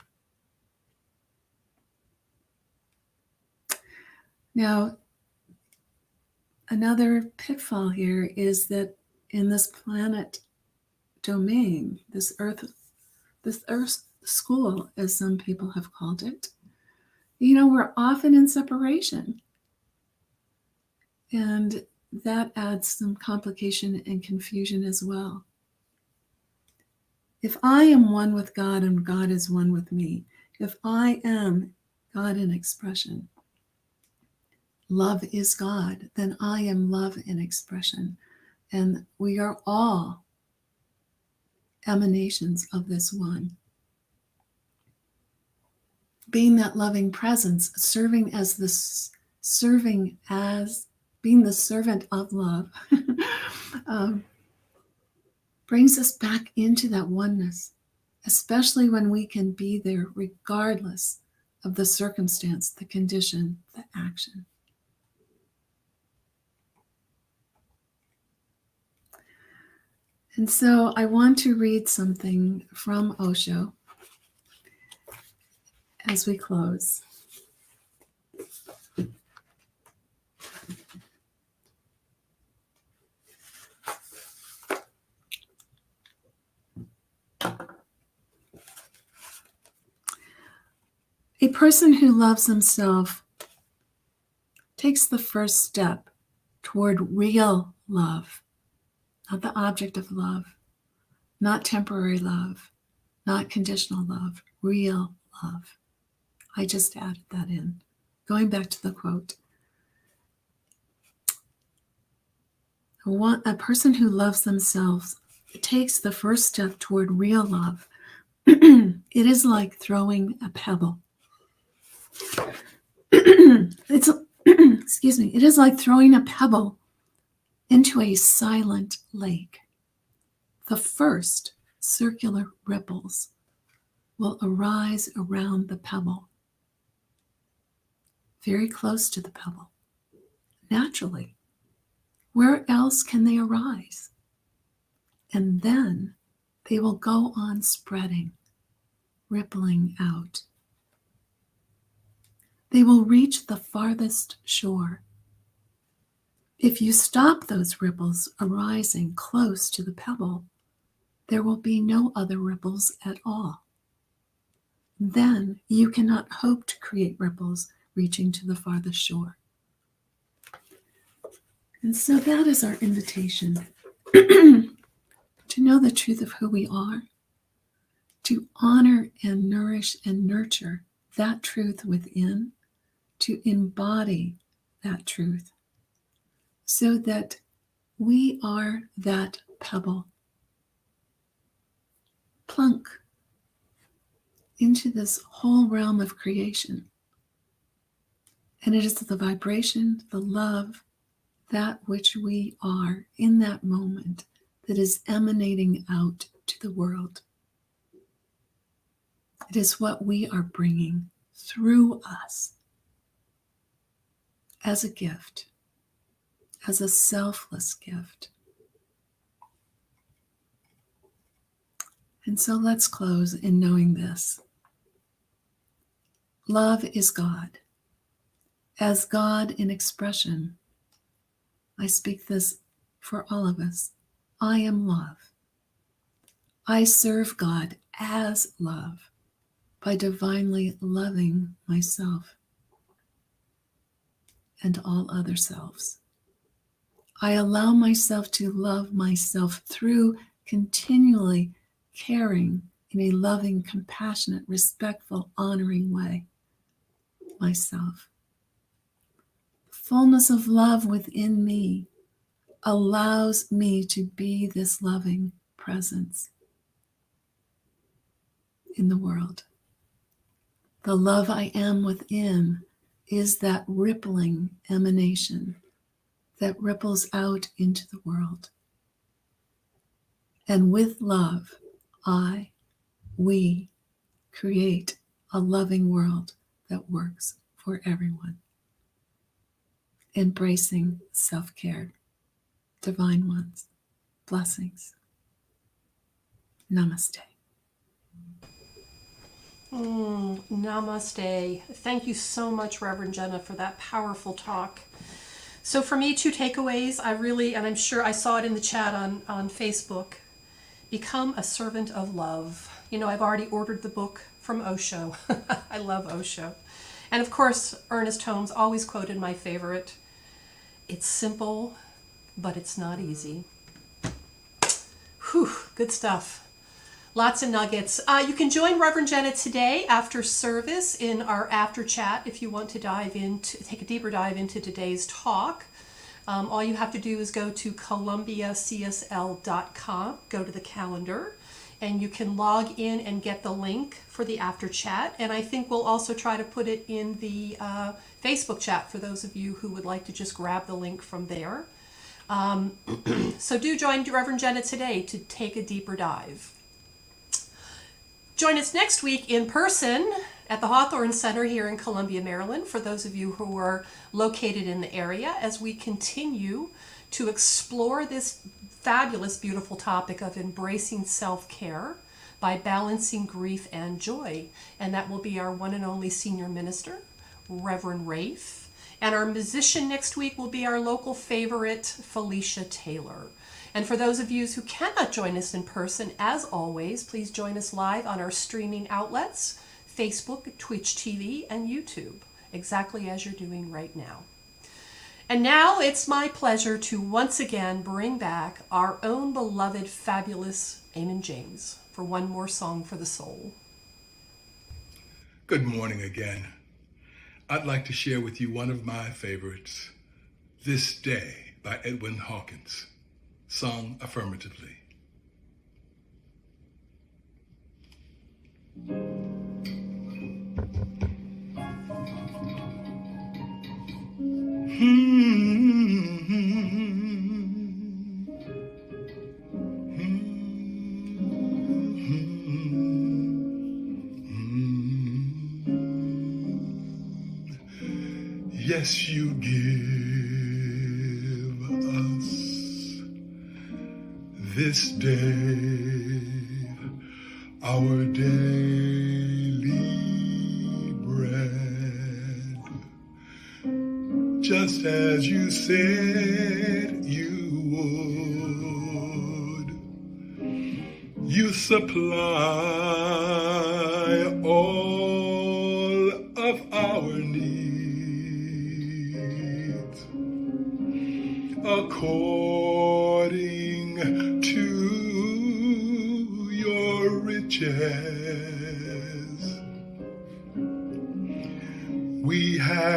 Now, another pitfall here is that in this planet domain, this earth school, as some people have called it, we're often in separation. And that adds some complication and confusion as well. If I am one with God and God is one with me, if I am God in expression, love is God, then I am love in expression. And we are all emanations of this one. Being that loving presence, being the servant of love, brings us back into that oneness, especially when we can be there regardless of the circumstance, the condition, the action. And so I want to read something from Osho as we close. A person who loves himself takes the first step toward real love, not the object of love, not temporary love, not conditional love, real love. I just added that in. Going back to the quote. A person who loves themselves takes the first step toward real love. It is like throwing a pebble. Excuse me. It is like throwing a pebble into a silent lake. The first circular ripples will arise around the pebble, very close to the pebble, naturally. Where else can they arise? And then they will go on spreading, rippling out. They will reach the farthest shore. If you stop those ripples arising close to the pebble, there will be no other ripples at all. Then you cannot hope to create ripples reaching to the farthest shore. And so that is our invitation to know the truth of who we are, to honor and nourish and nurture that truth within, to embody that truth, so that we are that pebble. Plunk into this whole realm of creation. And it is the vibration, the love, that which we are in that moment that is emanating out to the world. It is what we are bringing through us as a gift, as a selfless gift. And so let's close in knowing this. Love is God. As God in expression, I speak this for all of us. I am love. I serve God as love by divinely loving myself and all other selves. I allow myself to love myself through continually caring in a loving, compassionate, respectful, honoring way myself. Fullness of love within me allows me to be this loving presence in the world. The love I am within is that rippling emanation that ripples out into the world. And with love, we create a loving world that works for everyone. Embracing self-care. Divine ones, blessings. Namaste. Namaste. Thank you so much, Reverend Jenna, for that powerful talk. So for me, 2 takeaways. And I'm sure I saw it in the chat on Facebook. Become a servant of love. I've already ordered the book from Osho. I love Osho. And of course, Ernest Holmes, always quoted my favorite. It's simple, but it's not easy. Whew, good stuff. Lots of nuggets. You can join Reverend Jenna today after service in our after chat if you want to take a deeper dive into today's talk. All you have to do is go to columbiacsl.com, go to the calendar, and you can log in and get the link for the after chat. And I think we'll also try to put it in the Facebook chat for those of you who would like to just grab the link from there. So do join Reverend Jenna today to take a deeper dive. Join us next week in person at the Hawthorne Center here in Columbia, Maryland, for those of you who are located in the area, as we continue to explore this fabulous, beautiful topic of embracing self-care by balancing grief and joy. And that will be our one and only senior minister, Reverend Rafe. And our musician next week will be our local favorite, Felicia Taylor. And for those of you who cannot join us in person, as always, please join us live on our streaming outlets, Facebook, Twitch TV, and YouTube, exactly as you're doing right now. And now it's my pleasure to once again bring back our own beloved, fabulous Eamon James for one more song for the soul. Good morning again. I'd like to share with you one of my favorites, This Day by Edwin Hawkins, sung affirmatively. Yes, you give us this day our daily bread, just as you said you would. You supply all of our needs according to your riches. We have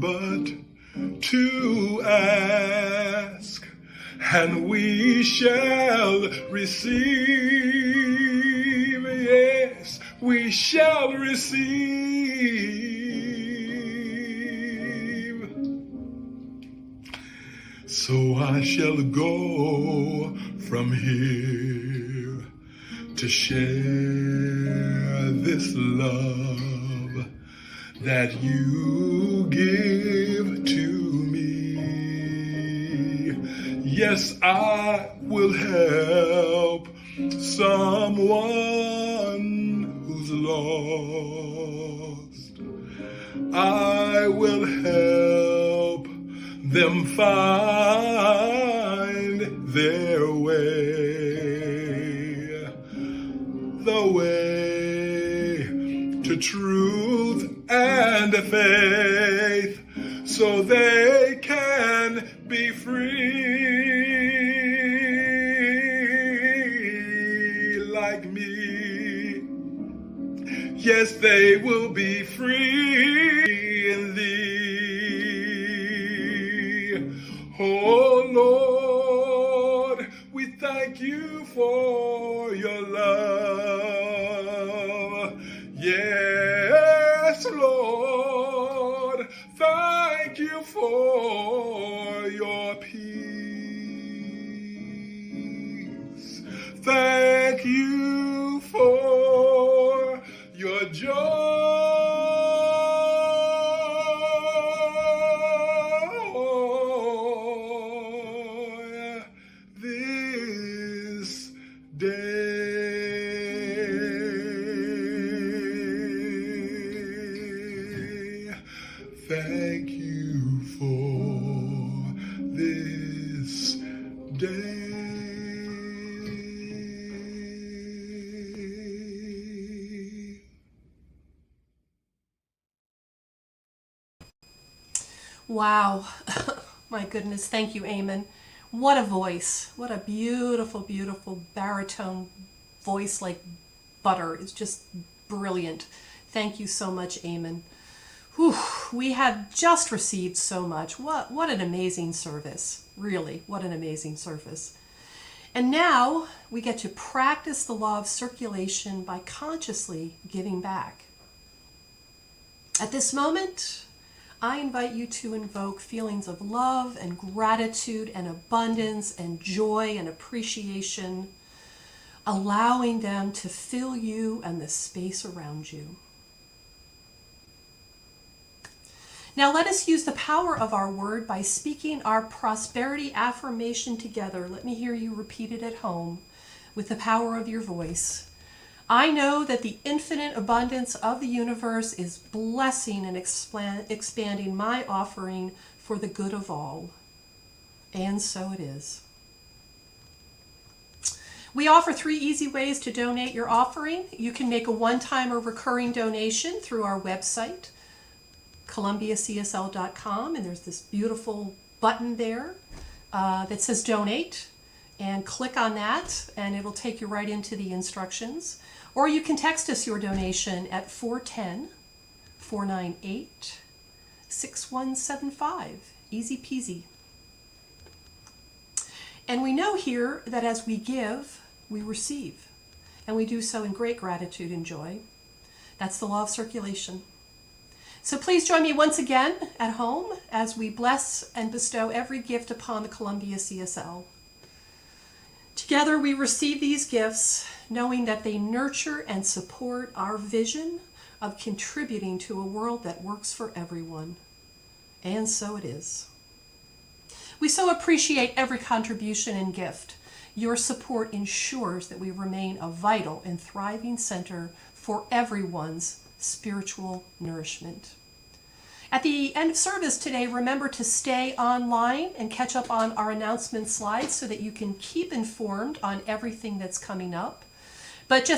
but to ask, and we shall receive. Yes, we shall receive. So I shall go from here to share this love that you give to me. Yes, I will help someone who's lost. I will help them find their way, the way to truth and faith, so they can be free like me. Yes, they will be free in thee. Oh Lord, we thank you for your love. Yes, Lord, thank you for your peace. thank you for your joy this day. Thank you for this day. Wow. My goodness. Thank you, Eamon. What a voice. What a beautiful, beautiful baritone voice like butter. It's just brilliant. Thank you so much, Eamon. Whew, we have just received so much. What an amazing service. Really, what an amazing service. And now we get to practice the law of circulation by consciously giving back. At this moment, I invite you to invoke feelings of love and gratitude and abundance and joy and appreciation, allowing them to fill you and the space around you. Now let us use the power of our word by speaking our prosperity affirmation together. Let me hear you repeat it at home with the power of your voice. I know that the infinite abundance of the universe is blessing and expanding my offering for the good of all. And so it is. We offer 3 easy ways to donate your offering. You can make a one-time or recurring donation through our website, columbiacsl.com, and there's this beautiful button there that says donate, and click on that and it'll take you right into the instructions. Or you can text us your donation at 410-498-6175. Easy peasy. And we know here that as we give, we receive. And we do so in great gratitude and joy. That's the law of circulation. So please join me once again at home as we bless and bestow every gift upon the Columbia CSL. Together we receive these gifts, knowing that they nurture and support our vision of contributing to a world that works for everyone. And so it is. We so appreciate every contribution and gift. Your support ensures that we remain a vital and thriving center for everyone's spiritual nourishment. At the end of service today, remember to stay online and catch up on our announcement slides so that you can keep informed on everything that's coming up. But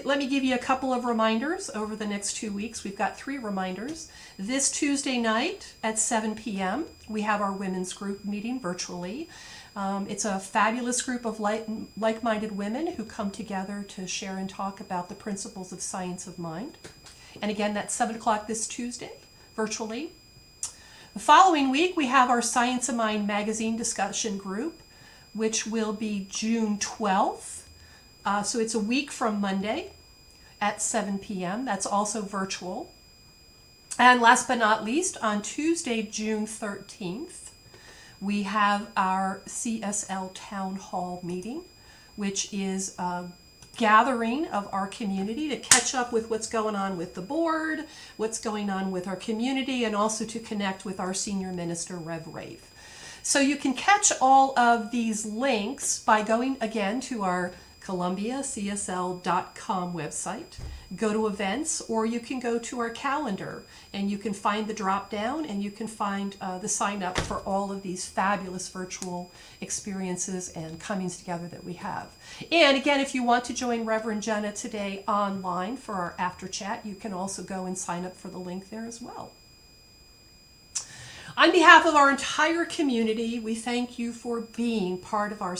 let me give you a couple of reminders over the next 2 weeks. We've got 3 reminders. This Tuesday night at 7 p.m., we have our women's group meeting virtually. It's a fabulous group of like-minded women who come together to share and talk about the principles of science of mind. And again, that's 7 o'clock this Tuesday, virtually. The following week, we have our Science of Mind magazine discussion group, which will be June 12th. So it's a week from Monday at 7 p.m. That's also virtual. And last but not least, on Tuesday, June 13th, we have our CSL Town Hall meeting, which is a gathering of our community to catch up with what's going on with the board, what's going on with our community, and also to connect with our senior minister, Reverend. So you can catch all of these links by going again to our columbiacsl.com website, go to events, or you can go to our calendar and you can find the drop down and you can find the sign up for all of these fabulous virtual experiences and comings together that we have. And again, if you want to join Reverend Jenna today online for our after chat, you can also go and sign up for the link there as well. On behalf of our entire community, we thank you for being part of our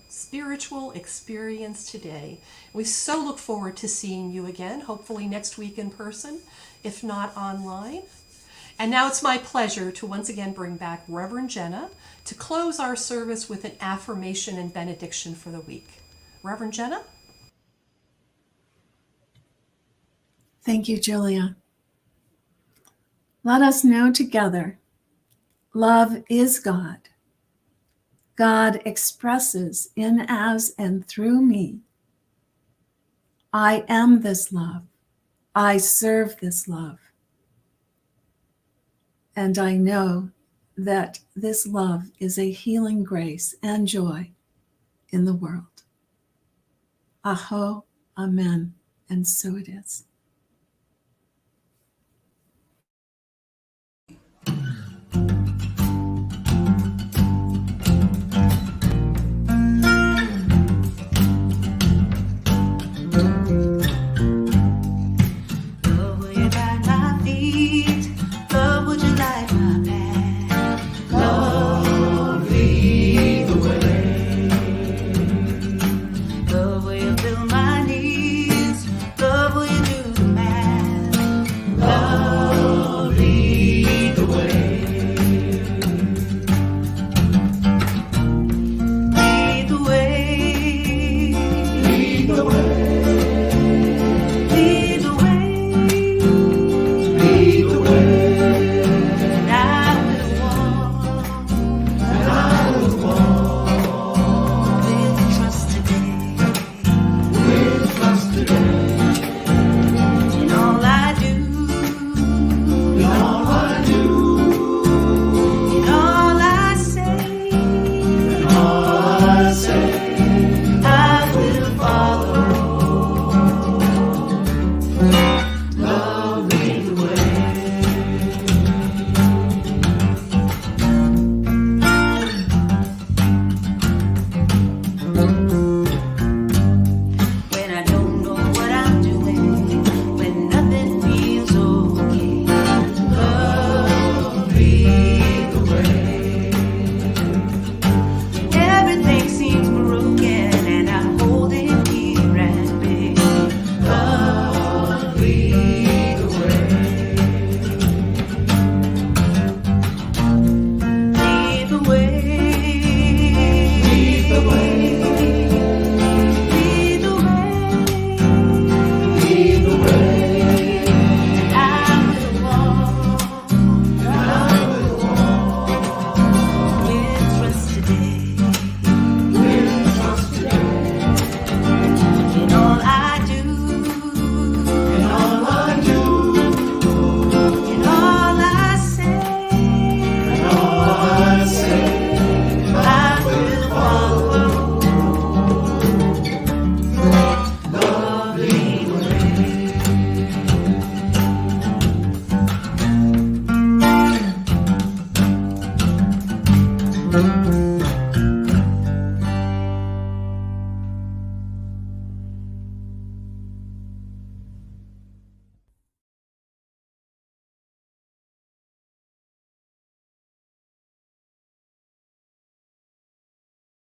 spiritual experience today. We so look forward to seeing you again, hopefully next week in person, if not online. And now it's my pleasure to once again bring back Reverend Jenna to close our service with an affirmation and benediction for the week. Reverend Jenna? Thank you, Julia. Let us know together, love is God. God expresses in, as, and through me I am this love. I serve this love. And I know that this love is a healing grace and joy in the world. Aho, amen, and so it is.